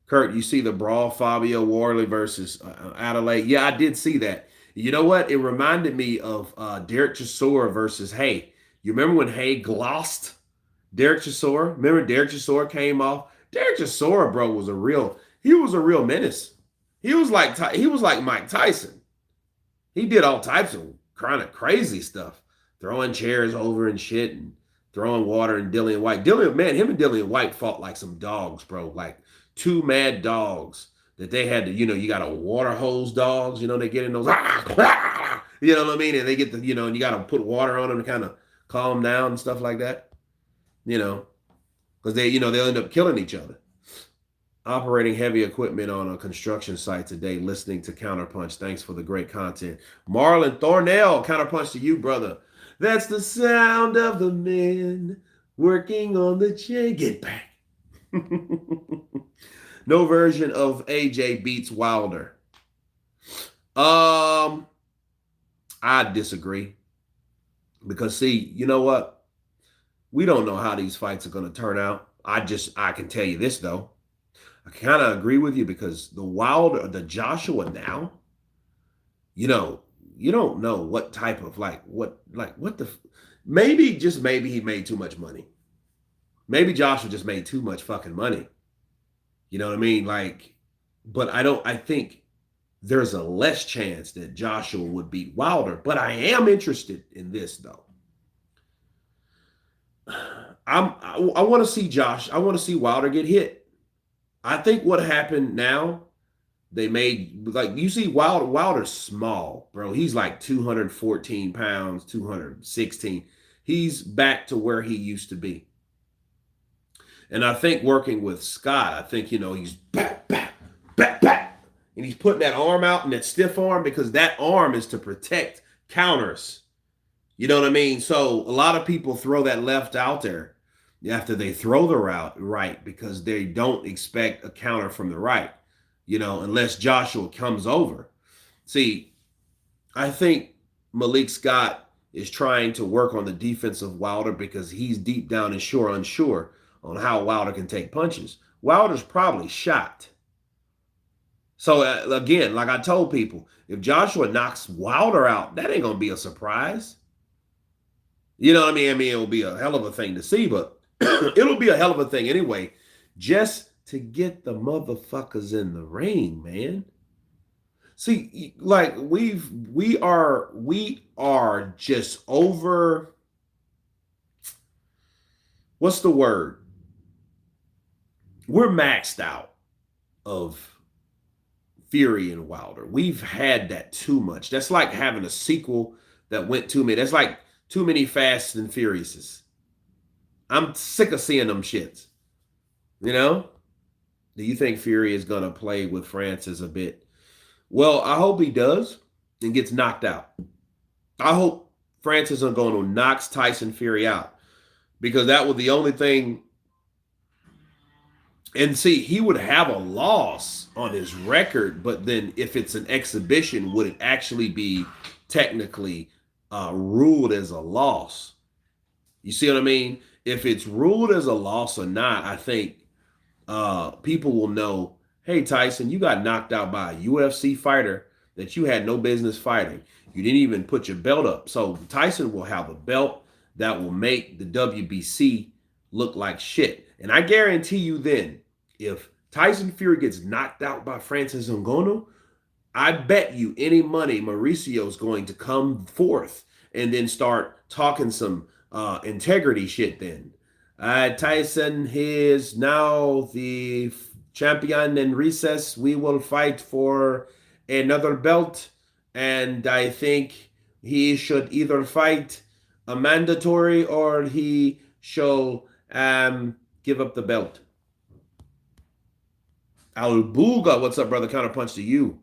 Kurt, you see the brawl, Fabio Warley versus Adelaide? Yeah, I did see that. You know what? It reminded me of Derek Chisora versus Hay. You remember when Hay glossed Derek Chisora? Remember Derek Chisora came off? Derek Chisora, bro, was a real menace. He was like Mike Tyson. He did all types of kind of crazy stuff, throwing chairs over and shit, and throwing water. And Dillian White, him and Dillian White fought like some dogs, bro, like two mad dogs that they had to, you got a water hose dogs, they get in those, you know what I mean? And they get and you got to put water on them to kind of calm them down and stuff like that, because they'll end up killing each other. Operating heavy equipment on a construction site today, listening to Counterpunch. Thanks for the great content. Marlon Thornell, Counterpunch to you, brother. That's the sound of the men working on the chain. Get back. No version of AJ beats Wilder. Um, I disagree because see, you know what? We don't know how these fights are going to turn out. I can tell you this though. I kind of agree with you because the Joshua now, you know, you don't know what type of what the maybe just maybe he made too much money. Maybe Joshua just made too much fucking money. You know what I mean? Like, but I think there's a less chance that Joshua would beat Wilder. But I am interested in this though. I want to see I want to see Wilder get hit. I think what happened now, they made like you see Wilder's small, bro. He's like 214 pounds, 216. He's back to where he used to be. And I think working with Scott, I think, he's back. And he's putting that arm out and that stiff arm because that arm is to protect counters. You know what I mean? So a lot of people throw that left out there after they throw the right because they don't expect a counter from the right, unless Joshua comes over. See, I think Malik Scott is trying to work on the defense of Wilder because he's deep down and unsure on how Wilder can take punches. Wilder's probably shot. So again, like I told people, if Joshua knocks Wilder out, that ain't gonna be a surprise. You know what I mean? I mean, it'll be a hell of a thing to see, but it'll be a hell of a thing anyway, just to get the motherfuckers in the ring, man. See, like we are just over. What's the word? We're maxed out of Fury and Wilder. We've had that too much. That's like having a sequel that went too many. That's like too many Fast and Furiouses. I'm sick of seeing them shits. You know? Do you think Fury is gonna play with Francis a bit? Well, I hope he does and gets knocked out. I hope Francis is going to knock Tyson Fury out because that was the only thing. And see, he would have a loss on his record, but then if it's an exhibition, would it actually be technically ruled as a loss? You see what I mean? If it's ruled as a loss or not, I think people will know, hey, Tyson, you got knocked out by a UFC fighter that you had no business fighting. You didn't even put your belt up. So Tyson will have a belt that will make the WBC look like shit. And I guarantee you then, if Tyson Fury gets knocked out by Francis Ngannou, I bet you any money Mauricio's going to come forth and then start talking some integrity shit then. Tyson is now the champion in recess. We will fight for another belt. And I think he should either fight a mandatory or he shall give up the belt. Albuga, what's up, brother? Counterpunch to you.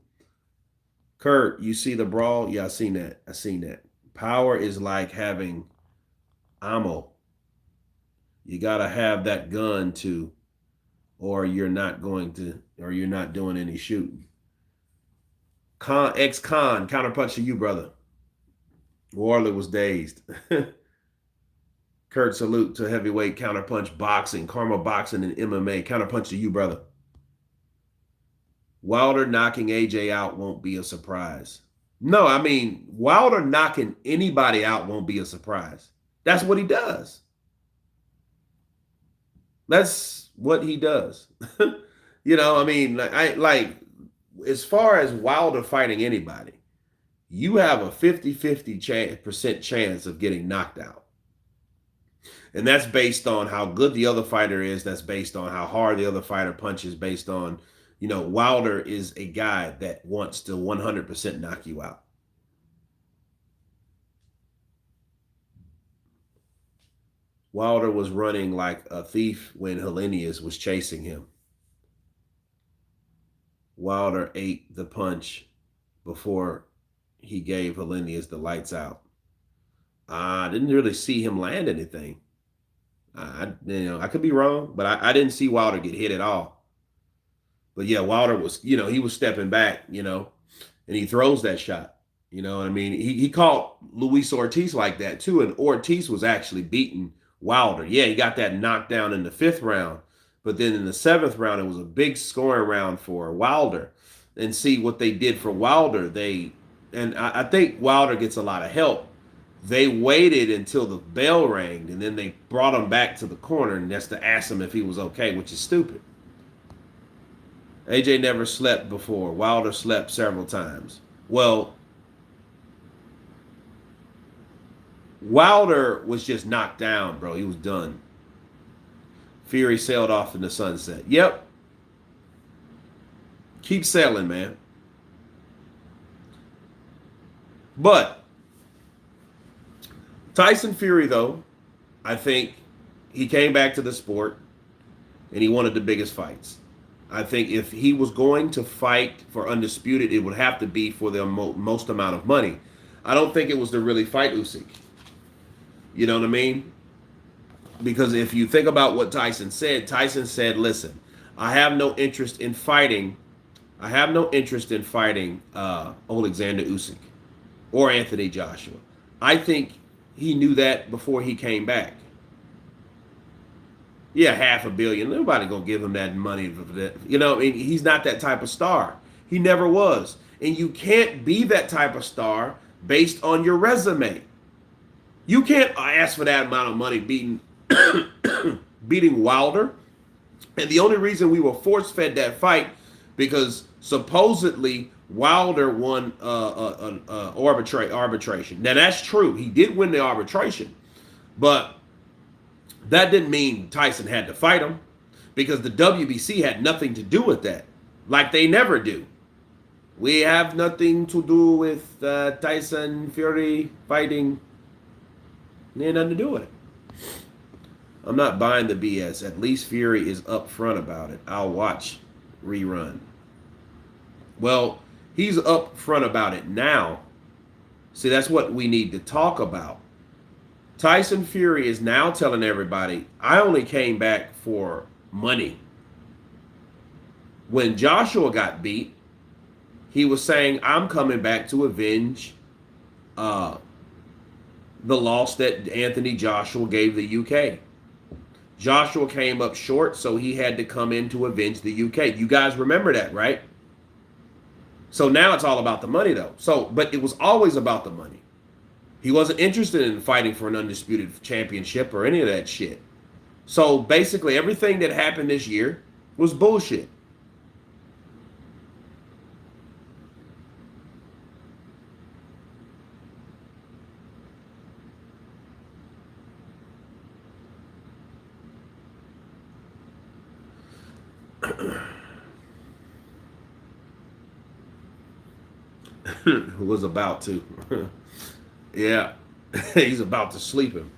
Kurt, you see the brawl? Yeah, I seen that. I seen that. Power is like having ammo. You got to have that gun too, or you're not doing any shooting. Ex-con, counterpunch to you, brother. Warley was dazed. Kurt, salute to heavyweight counterpunch boxing, Karma boxing, and MMA. Counterpunch to you, brother. Wilder knocking AJ out won't be a surprise. No, I mean, Wilder knocking anybody out won't be a surprise. That's what he does. That's what he does. I mean, as far as Wilder fighting anybody, you have a 50-50% chance of getting knocked out. And that's based on how good the other fighter is. That's based on how hard the other fighter punches, based on, Wilder is a guy that wants to 100% knock you out. Wilder was running like a thief when Helenius was chasing him. Wilder ate the punch before he gave Helenius the lights out. I didn't really see him land anything. I could be wrong, but I didn't see Wilder get hit at all. But yeah, Wilder was, he was stepping back, and he throws that shot. You know what I mean? He caught Luis Ortiz like that too, and Ortiz was actually beating Wilder. Yeah, he got that knockdown in the fifth round, but then in the seventh round, it was a big scoring round for Wilder. And see what they did for Wilder. I think Wilder gets a lot of help. They waited until the bell rang, and then they brought him back to the corner, and that's to ask him if he was okay, which is stupid. AJ never slept before. Wilder slept several times. Well, Wilder was just knocked down, bro. He was done. Fury sailed off in the sunset. Yep. Keep sailing, man. But Tyson Fury, though, I think he came back to the sport and he wanted the biggest fights. I think if he was going to fight for undisputed, it would have to be for the most amount of money. I don't think it was to really fight Usyk. You know what I mean? Because if you think about what Tyson said, listen, I have no interest in fighting. I have no interest in fighting Alexander Usyk or Anthony Joshua. I think he knew that before he came back. Yeah, $500 million. Nobody gonna give him that money for that. You know, I mean, he's not that type of star. He never was. And you can't be that type of star based on your resume. You can't ask for that amount of money beating beating Wilder. And the only reason we were force-fed that fight because supposedly Wilder won arbitration. Now that's true. He did win the arbitration, but that didn't mean Tyson had to fight him because the WBC had nothing to do with that, like they never do. We have nothing to do with Tyson Fury fighting. They had nothing to do with it. I'm not buying the BS. At least Fury is upfront about it. I'll watch rerun. Well, he's upfront about it now. See, that's what we need to talk about. Tyson Fury is now telling everybody, I only came back for money. When Joshua got beat, he was saying, I'm coming back to avenge the loss that Anthony Joshua gave the UK. Joshua came up short, so he had to come in to avenge the UK. You guys remember that, right? So now it's all about the money, though. But it was always about the money. He wasn't interested in fighting for an undisputed championship or any of that shit. So basically, everything that happened this year was bullshit. Was about to. Yeah, he's about to sleep him.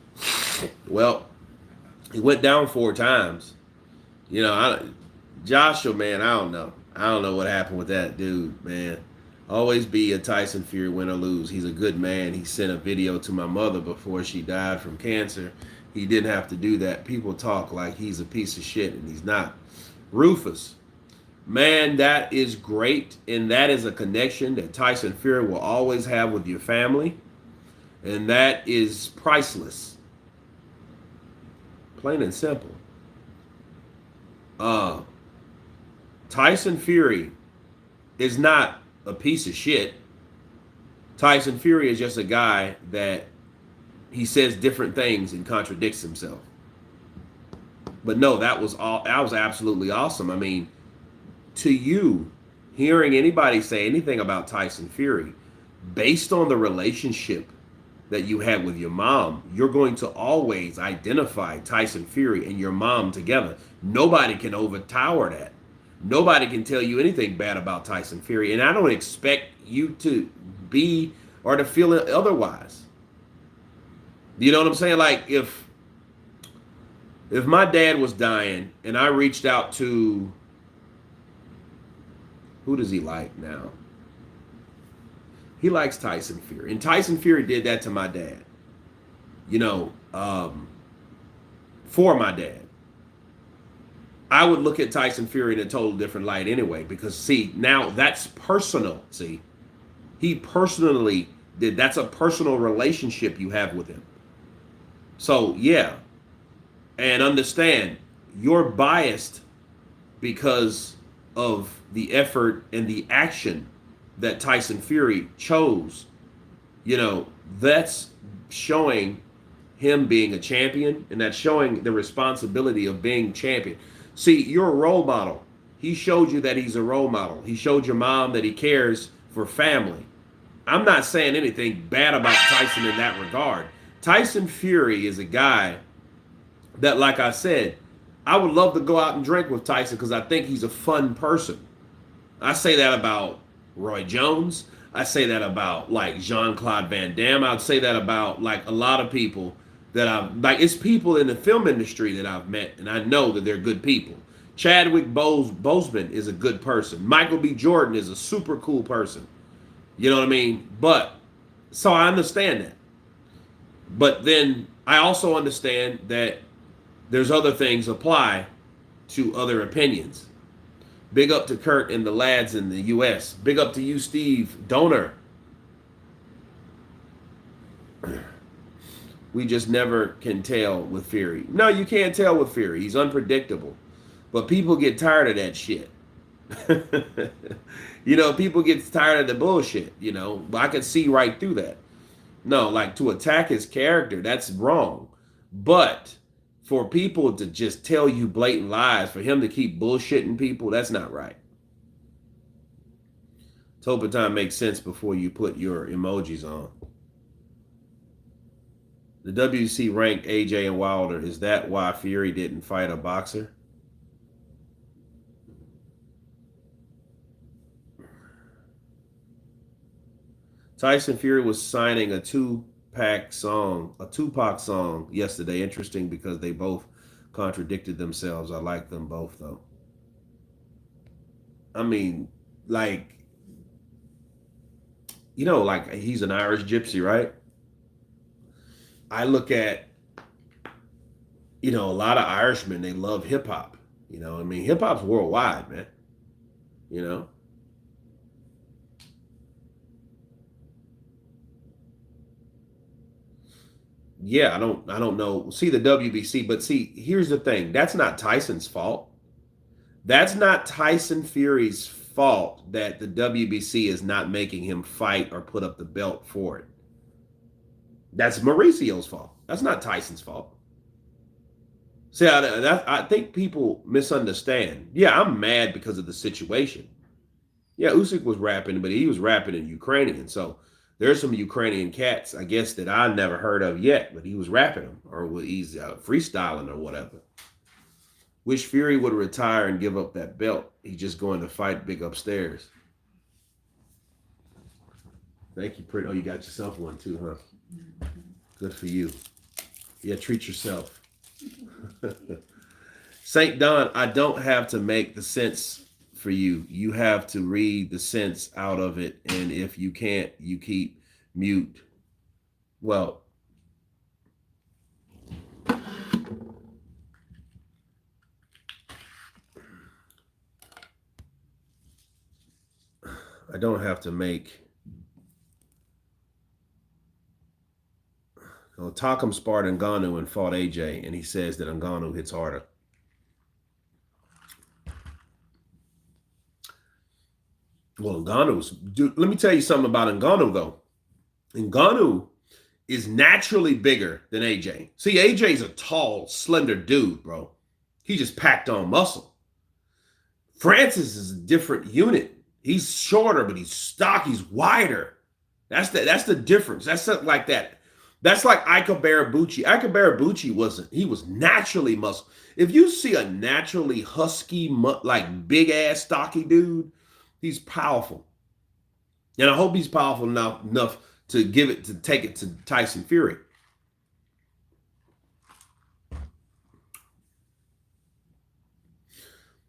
Well, he went down 4 times. You know, Joshua, man, I don't know. I don't know what happened with that dude, man. Always be a Tyson Fury, win or lose. He's a good man. He sent a video to my mother before she died from cancer. He didn't have to do that. People talk like he's a piece of shit, and he's not. Rufus, man, that is great, and that is a connection that Tyson Fury will always have with your family, and that is priceless. Plain and simple. Tyson Fury is not a piece of shit. Tyson Fury is just a guy that he says different things and contradicts himself. But no, that was absolutely awesome. I mean, to you, hearing anybody say anything about Tyson Fury, based on the relationship that you had with your mom, you're going to always identify Tyson Fury and your mom together. Nobody can overtower that. Nobody can tell you anything bad about Tyson Fury. And I don't expect you to be or to feel it otherwise. You know what I'm saying? Like if my dad was dying and I reached out to, who does he like now? He likes Tyson Fury. And Tyson Fury did that to my dad. You know, for my dad. I would look at Tyson Fury in a total different light anyway, because see, now that's personal. See, he personally did. That's a personal relationship you have with him. So yeah, and understand you're biased because of the effort and the action that Tyson Fury chose. You know, that's showing him being a champion, and that's showing the responsibility of being champion. See, you're a role model. He showed you that he's a role model. He showed your mom that he cares for family. I'm not saying anything bad about Tyson in that regard. Tyson Fury is a guy that, like I said, I would love to go out and drink with Tyson because I think he's a fun person. I say that about Roy Jones. I say that about like Jean-Claude Van Damme. I'd say that about like a lot of people that I've like. It's people in the film industry that I've met, and I know that they're good people. Chadwick Boseman is a good person. Michael B. Jordan is a super cool person. You know what I mean? But so I understand that. But then I also understand that there's other things apply to other opinions. Big up to Kurt and the lads in the U.S. Big up to you, Steve Donor. We just never can tell with Fury. No, you can't tell with Fury. He's unpredictable. But people get tired of that shit. You know, people get tired of the bullshit, you know. I can see right through that. No, like to attack his character, that's wrong. But for people to just tell you blatant lies, for him to keep bullshitting people, that's not right. Topa time makes sense before you put your emojis on. The WC ranked AJ and Wilder. Is that why Fury didn't fight a boxer? Tyson Fury was signing a Tupac song yesterday. Interesting because they both contradicted themselves. I like them both though. I mean, like, you know, like he's an Irish gypsy, right? I look at, you know, a lot of Irishmen, they love hip hop. You know, I mean, hip hop's worldwide, man. You know? Yeah, I don't know. See the WBC, but see, here's the thing. That's not Tyson's fault. That's not Tyson Fury's fault that the WBC is not making him fight or put up the belt for it. That's Mauricio's fault. That's not Tyson's fault. See, I think people misunderstand. Yeah, I'm mad because of the situation. Yeah, Usyk was rapping, but he was rapping in Ukrainian. So there's some Ukrainian cats, I guess, that I never heard of yet, but he was rapping them or he's freestyling or whatever. Wish Fury would retire and give up that belt. He's just going to fight big upstairs. Thank you, pretty. Oh, you got yourself one too, huh? Good for you. Yeah, treat yourself. St. Don, I don't have to make the sense for you. You have to read the sense out of it. And if you can't, you keep mute. Well, I don't have to make. Well, Takam sparred Ngoannau and fought AJ, and he says that Ngoannau hits harder. Well, Ngannou's. Dude, let me tell you something about Ngoannau, though. Ngoannau is naturally bigger than AJ. See, AJ's a tall, slender dude, bro. He just packed on muscle. Francis is a different unit. He's shorter, but he's stocky. He's wider. That's the difference. That's something like that. That's like Ika Barabucci. Ika Barabucci was naturally muscle. If you see a naturally husky, like big ass stocky dude, he's powerful. And I hope he's powerful enough to take it to Tyson Fury.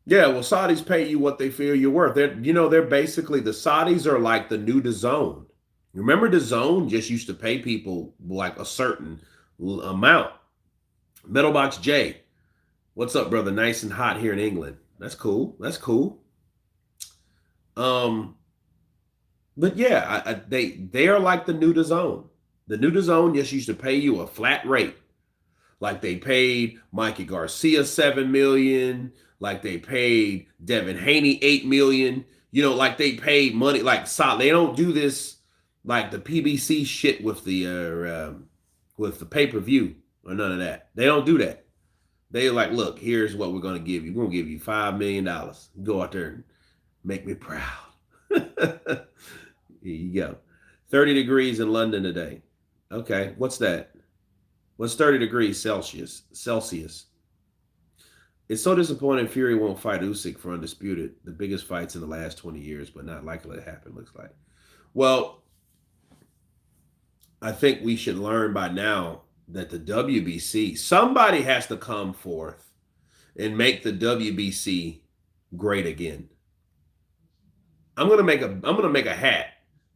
Yeah, well, Saudis pay you what they feel you're worth. They're basically, the Saudis are like the new DAZN. Remember DAZN just used to pay people like a certain amount. Metalbox J. What's up, brother? Nice and hot here in England. That's cool. That's cool. Um, but yeah, they are like the new zone. The new zone just used to pay you a flat rate, like they paid Mikey Garcia 7 million, like they paid Devin Haney 8 million. You know, like they paid money. Like they don't do this like the PBC shit with the pay per view or none of that. They don't do that. They like, look, here's what we're gonna give you. We're gonna give you $5 million. Go out there and make me proud. Here you go. 30 degrees in London today. Okay, what's that? What's 30 degrees Celsius? Celsius. It's so disappointing Fury won't fight Usyk for undisputed, the biggest fights in the last 20 years, but not likely to happen, looks like. Well, I think we should learn by now that the WBC, somebody has to come forth and make the WBC great again. I'm gonna make a hat.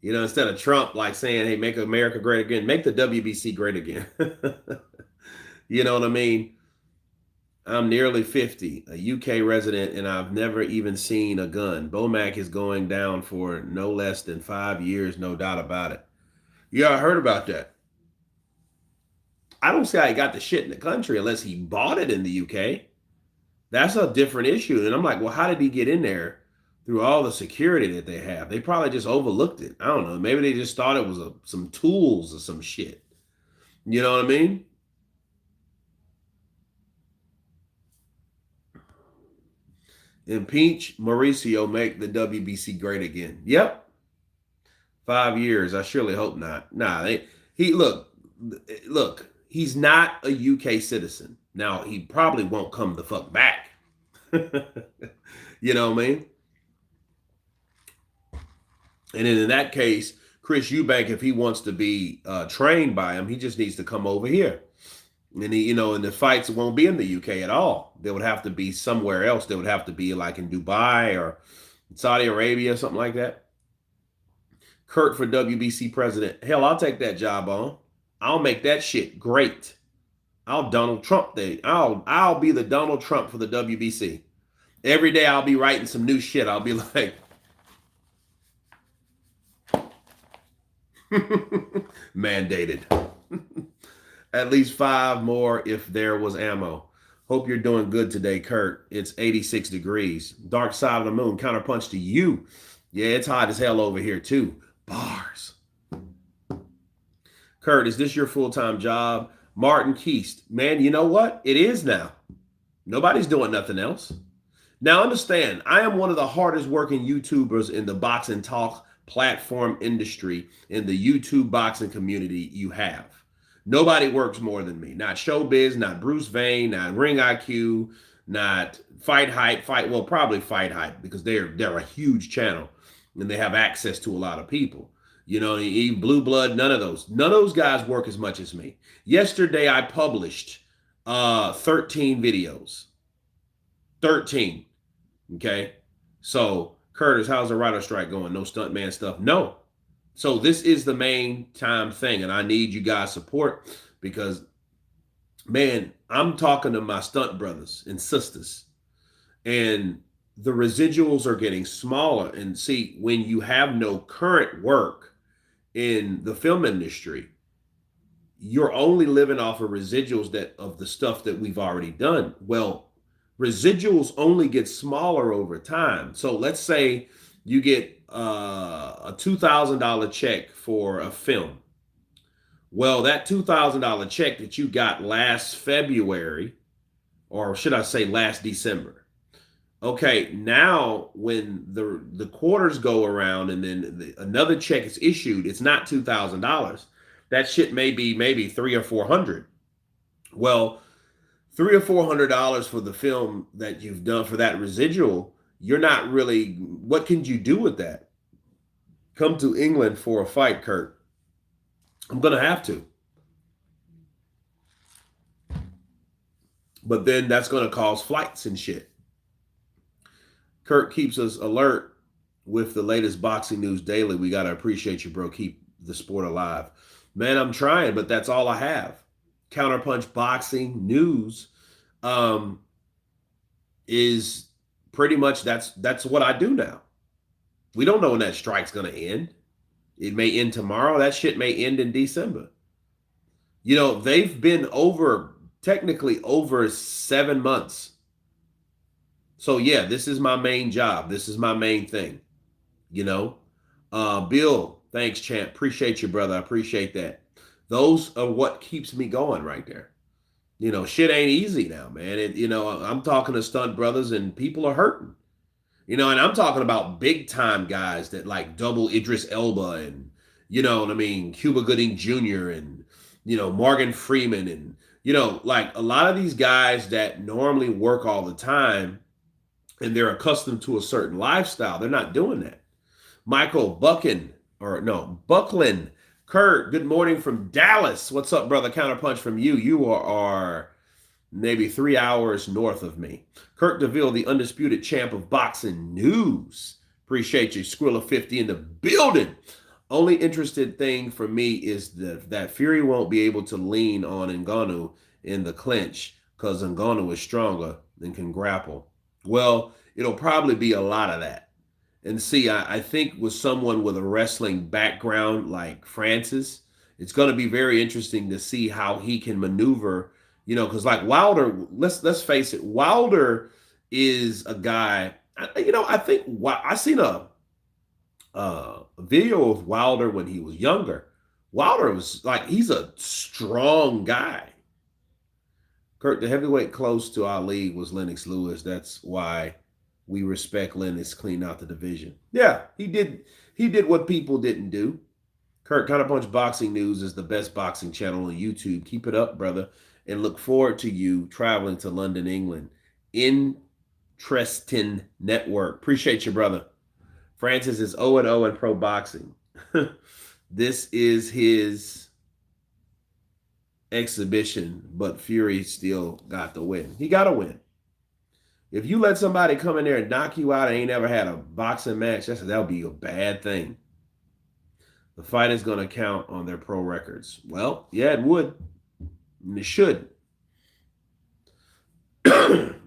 You know, instead of Trump like saying, "Hey, make America great again," make the WBC great again. You know what I mean? I'm nearly 50, a UK resident, and I've never even seen a gun. Bomac is going down for no less than 5 years, no doubt about it. Yeah, I heard about that. I don't see how he got the shit in the country unless he bought it in the UK. That's a different issue. And I'm like, well, how did he get in there through all the security that they have? They probably just overlooked it. I don't know. Maybe they just thought it was some tools or some shit. You know what I mean? Impeach Mauricio, make the WBC great again. Yep, 5 years. I surely hope not. Nah, he look. He's not a UK citizen. Now he probably won't come the fuck back. You know what I mean? And then in that case, Chris Eubank, if he wants to be trained by him, he just needs to come over here. And and the fights won't be in the UK at all. They would have to be somewhere else. They would have to be like in Dubai or Saudi Arabia, something like that. Kurt for WBC president. Hell, I'll take that job on. I'll make that shit great. I'll Donald Trump the. I'll be the Donald Trump for the WBC. Every day I'll be writing some new shit. I'll be like mandated. At least 5 more if there was ammo. Hope you're doing good today, Kurt. It's 86 degrees. Dark side of the moon. Counterpunch to you. Yeah, it's hot as hell over here, too. Bars. Kurt, is this your full-time job? Martin Keast. Man, you know what? It is now. Nobody's doing nothing else. Now, understand, I am one of the hardest working YouTubers in the boxing talk platform industry, in the YouTube boxing community you have. Nobody works more than me. Not Showbiz, not Bruce Vane, not Ring IQ, not Fight Hype. Probably Fight Hype because they're a huge channel and they have access to a lot of people. You know, Blue Blood, none of those. None of those guys work as much as me. Yesterday, I published 13 videos. 13. Okay. So, Curtis, how's the writer strike going? No stuntman stuff? No. So this is the main time thing, and I need you guys' support because, man, I'm talking to my stunt brothers and sisters, and the residuals are getting smaller. And see, when you have no current work in the film industry, you're only living off of residuals of the stuff that we've already done. Well, residuals only get smaller over time. So let's say you get a $2,000 check for a film. Well, that $2,000 check that you got last February, or should I say last December? Okay, now when the quarters go around and then another check is issued, it's not $2,000. That shit may be maybe $300 or $400. Well, $300 or $400 for the film that you've done for that residual, you're not really, what can you do with that? Come to England for a fight, Kurt. I'm going to have to. But then that's going to cause flights and shit. Kurt keeps us alert with the latest boxing news daily. We got to appreciate you, bro. Keep the sport alive. Man, I'm trying, but that's all I have. Counterpunch boxing news. is pretty much that's what I do now. We don't know when that strike's going to end. It may end tomorrow. That shit may end in December. They've been technically over 7 months. So yeah, this is my main job. This is my main thing. You know, Bill, thanks, champ. Appreciate you, brother. I appreciate that. Those are what keeps me going right there. Shit ain't easy now, man. I'm talking to stunt brothers and people are hurting. And I'm talking about big time guys that like double Idris Elba and you know what I mean, Cuba Gooding Jr. and Morgan Freeman and like a lot of these guys that normally work all the time and they're accustomed to a certain lifestyle. They're not doing that. Michael Buckland. Kurt, good morning from Dallas. What's up, brother? Counterpunch from you. You are maybe 3 hours north of me. Kurt DeVille, the undisputed champ of boxing news. Appreciate you. Squirrel of 50 in the building. Only interested thing for me is that Fury won't be able to lean on Ngoannau in the clinch because Ngoannau is stronger and can grapple. Well, it'll probably be a lot of that. And see, I think with someone with a wrestling background like Francis, it's going to be very interesting to see how he can maneuver. Because like Wilder, let's face it, Wilder is a guy. I think I seen a video of Wilder when he was younger. Wilder was like he's a strong guy. Kurt, the heavyweight close to our league was Lennox Lewis. That's why we respect Lennox clean out the division. Yeah, he did. He did what people didn't do. Kurt, Counterpunch Boxing News is the best boxing channel on YouTube. Keep it up, brother, and look forward to you traveling to London, England. Interesting network. Appreciate you, brother. Francis is 0-0 in pro boxing. This is his exhibition, but Fury still got the win. He got to win. If you let somebody come in there and knock you out and ain't never had a boxing match, that'll be a bad thing. The fight is going to count on their pro records. Well, yeah, it would. And it should.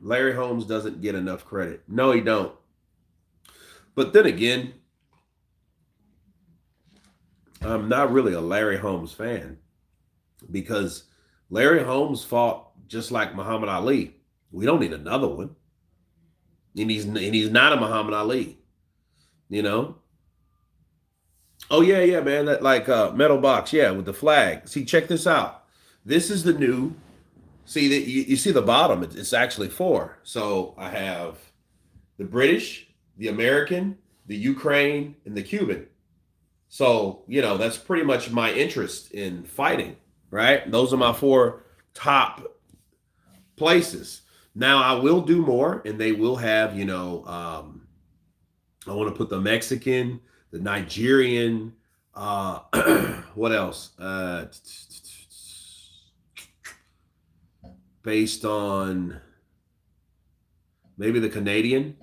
Larry Holmes doesn't get enough credit. No, he don't. But then again, I'm not really a Larry Holmes fan because Larry Holmes fought just like Muhammad Ali. We don't need another one. And he's not a Muhammad Ali, Oh yeah, man. That like metal box, yeah, with the flag. See, check this out. This is the new. See that you see the bottom. It's actually 4. So I have the British, the American, the Ukraine, and the Cuban. So that's pretty much my interest in fighting. Right? Those are my 4 top places. Now I will do more, and they will have, I want to put the Mexican, the Nigerian, what else? Based on maybe the Canadian.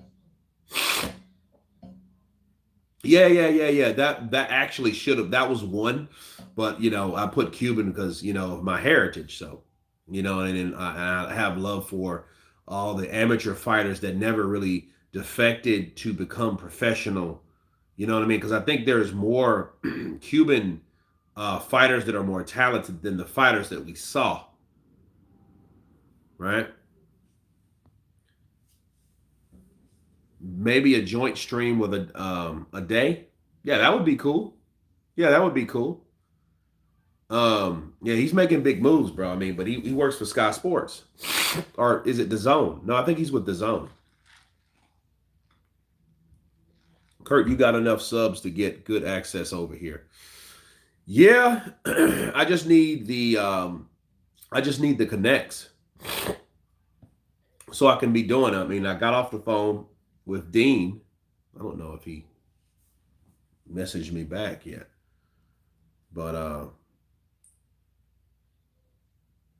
Yeah. That actually should have. That was one, but I put Cuban because of my heritage. So and then I have love for all the amateur fighters that never really defected to become professional. You know what I mean? Because I think there's more Cuban fighters that are more talented than the fighters that we saw. Right? Maybe a joint stream with a day. Yeah, that would be cool. Yeah, that would be cool. Yeah, he's making big moves, bro. I mean, but he works for Sky Sports. Or is it DAZN? No, I think he's with DAZN. Kurt, you got enough subs to get good access over here. Yeah, I just need the connects. So I can be doing it. I mean, I got off the phone with Dean. I don't know if he messaged me back yet. But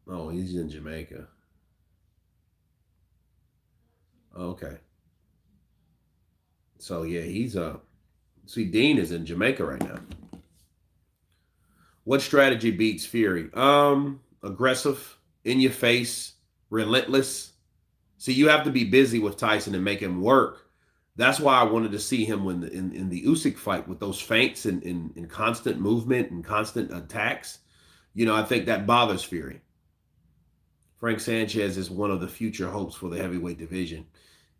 oh, he's in Jamaica. Okay. So yeah, he's see Dean is in Jamaica right now. What strategy beats Fury? Aggressive, in your face, relentless. See, you have to be busy with Tyson and make him work. That's why I wanted to see him when in the Usyk fight with those feints and constant movement and constant attacks. I think that bothers Fury. Frank Sanchez is one of the future hopes for the heavyweight division.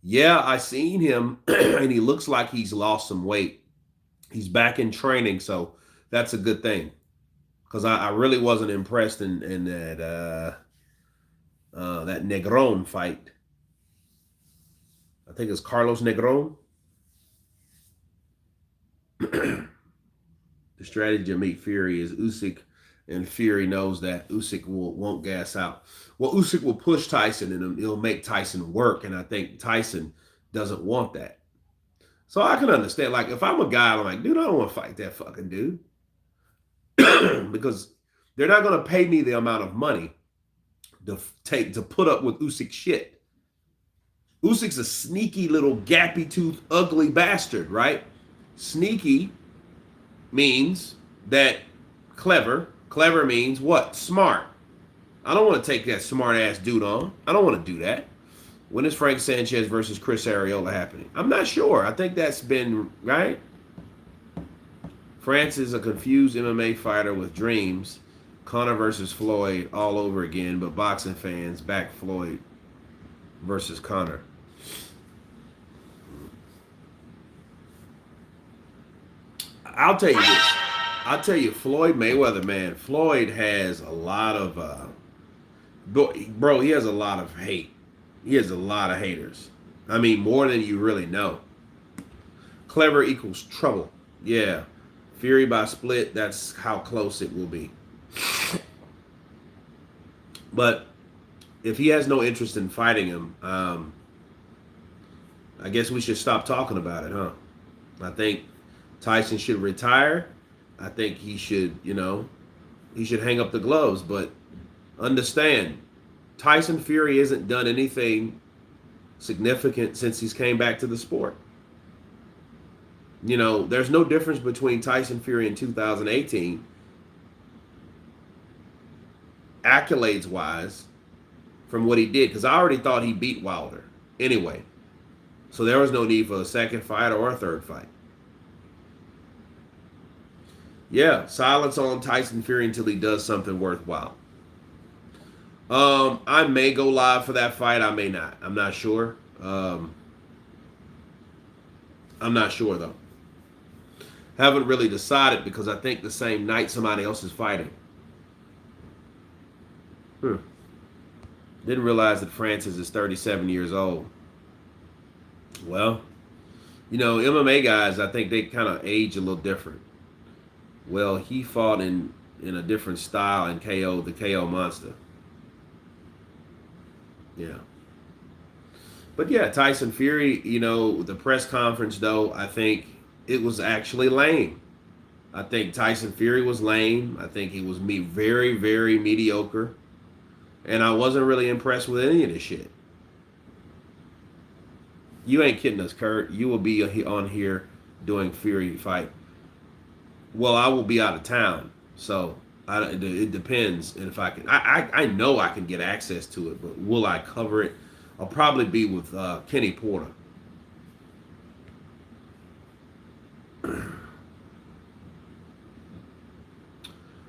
Yeah, I seen him, and he looks like he's lost some weight. He's back in training, so that's a good thing. Because I really wasn't impressed in that Negron fight. I think it's Carlos Negron. The strategy to meet Fury is Usyk, and Fury knows that Usyk won't gas out. Well, Usyk will push Tyson, and it'll make Tyson work, and I think Tyson doesn't want that. So I can understand. Like, if I'm a guy, I'm like, dude, I don't want to fight that fucking dude because they're not going to pay me the amount of money to put up with Usyk shit. Usyk's a sneaky little gappy tooth, ugly bastard, right? Sneaky means that clever. Clever means what? Smart. I don't want to take that smart ass dude on. I don't want to do that. When is Frank Sanchez versus Chris Arreola happening? I'm not sure. I think that's been right. France is a confused MMA fighter with dreams. Conor versus Floyd all over again, but boxing fans back Floyd versus Conor. I'll tell you this. I'll tell you, Floyd Mayweather, man. Floyd has a lot of, bro. He has a lot of hate. He has a lot of haters. I mean, more than you really know. Clever equals trouble. Yeah. Fury by split, that's how close it will be. But if he has no interest in fighting him, I guess we should stop talking about it, huh? I think Tyson should retire. I think he should, he should hang up the gloves. But understand, Tyson Fury hasn't done anything significant since he's came back to the sport. There's no difference between Tyson Fury in 2018, accolades wise, from what he did, because I already thought he beat Wilder anyway. So there was no need for a second fight or a third fight. Yeah, silence on Tyson Fury until he does something worthwhile. I may go live for that fight. I may not. I'm not sure. I'm not sure though. Haven't really decided because I think the same night somebody else is fighting. Didn't realize that Francis is 37 years old. Well, MMA guys, I think they kind of age a little different. Well, he fought in a different style and KO'd the KO monster. Yeah. But yeah, Tyson Fury, the press conference though, I think it was actually lame. I think Tyson Fury was lame. I think he was very, very mediocre. And I wasn't really impressed with any of this shit. You ain't kidding us, Kurt. You will be on here doing Fury fight. Well, I will be out of town. So it depends. And if I can, I know I can get access to it, but will I cover it? I'll probably be with Kenny Porter.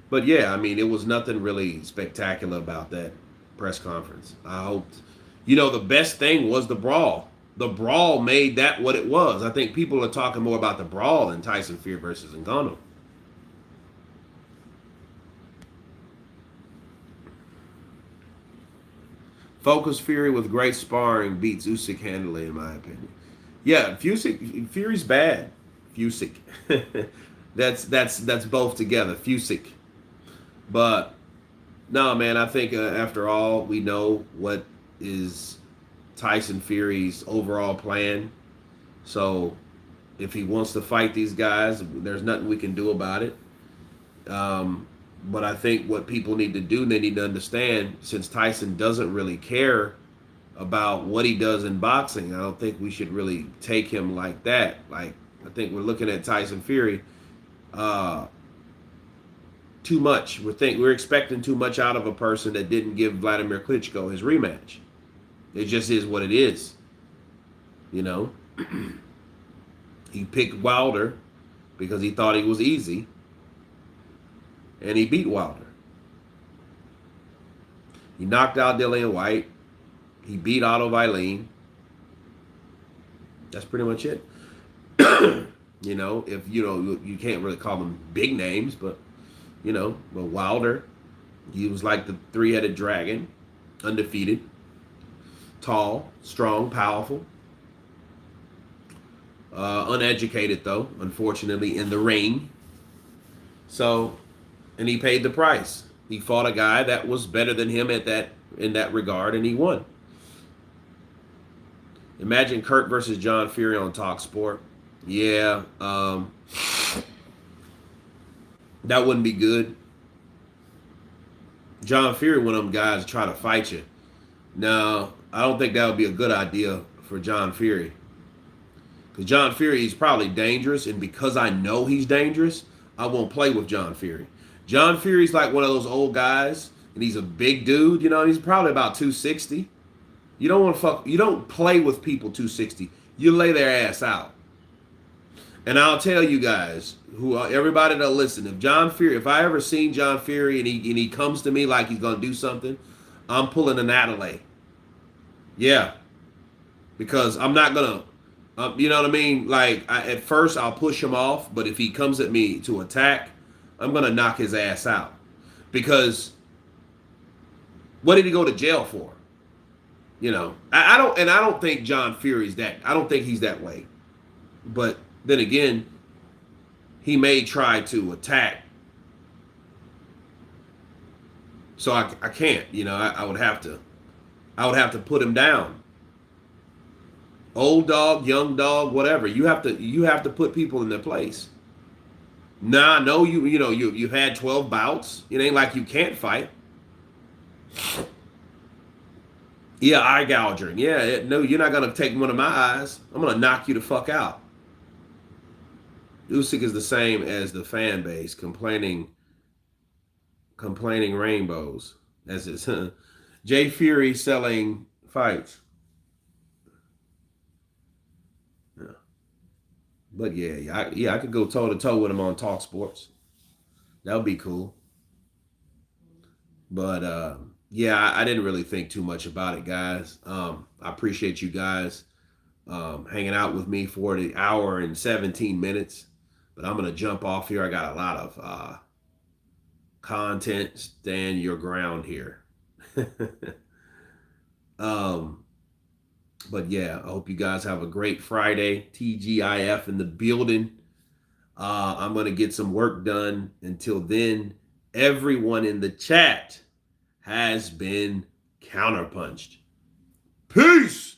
But yeah, I mean, it was nothing really spectacular about that press conference. I hoped, the best thing was the brawl. The brawl made that what it was. I think people are talking more about the brawl than Tyson Fury versus Ngoannau. Focus Fury with great sparring beats Usyk handily, in my opinion. Yeah, Fury's bad. Usyk. that's both together. Fusyk. But no, man, I think after all, we know what is Tyson Fury's overall plan. So if he wants to fight these guys, there's nothing we can do about it. But I think what people need to do, they need to understand, since Tyson doesn't really care about what he does in boxing, I don't think we should really take him like that. Like, I think we're looking at Tyson Fury too much. We're expecting too much out of a person that didn't give Vladimir Klitschko his rematch. It just is what it is. You know, he picked Wilder because he thought he was easy, and he beat Wilder. He knocked out Dillian White. He beat Otto Vailene. That's pretty much it. If you can't really call them big names, but but Wilder, he was like the three-headed dragon, undefeated, tall, strong, powerful, uneducated though, unfortunately, in the ring. So, and he paid the price. He fought a guy that was better than him in that regard, and he won. Imagine Kurt versus John Fury on TalkSport. Yeah, that wouldn't be good. John Fury, one of them guys, try to fight you. No, I don't think that would be a good idea for John Fury. Because John Fury is probably dangerous, and because I know he's dangerous, I won't play with John Fury. John Fury's like one of those old guys, and he's a big dude. He's probably about 260. You don't want to fuck. You don't play with people 260. You lay their ass out. And I'll tell you guys, everybody that listen, if I ever seen John Fury and he comes to me like he's gonna do something, I'm pulling an Adelaide. Yeah, because I'm not gonna, you know what I mean? Like at first I'll push him off, but if he comes at me to attack, I'm gonna knock his ass out. Because what did he go to jail for? I don't think John Fury's that. I don't think he's that way. But then again, he may try to attack. So I can't, I would have to put him down. Old dog, young dog, whatever. You have to put people in their place. Nah, no, you've had 12 bouts. It ain't like you can't fight. Yeah, eye gouging. Yeah, no, you're not gonna take one of my eyes. I'm gonna knock you the fuck out. Usyk is the same as the fan base, complaining rainbows. That's it. Jay Fury selling fights. Yeah. But I could go toe to toe with him on Talk Sports. That would be cool. But I didn't really think too much about it, guys. I appreciate you guys hanging out with me for the hour and 17 minutes. But I'm going to jump off here. I got a lot of content. Stand your ground here. But I hope you guys have a great Friday. TGIF in the building. I'm going to get some work done. Until then, everyone in the chat has been counterpunched. Peace!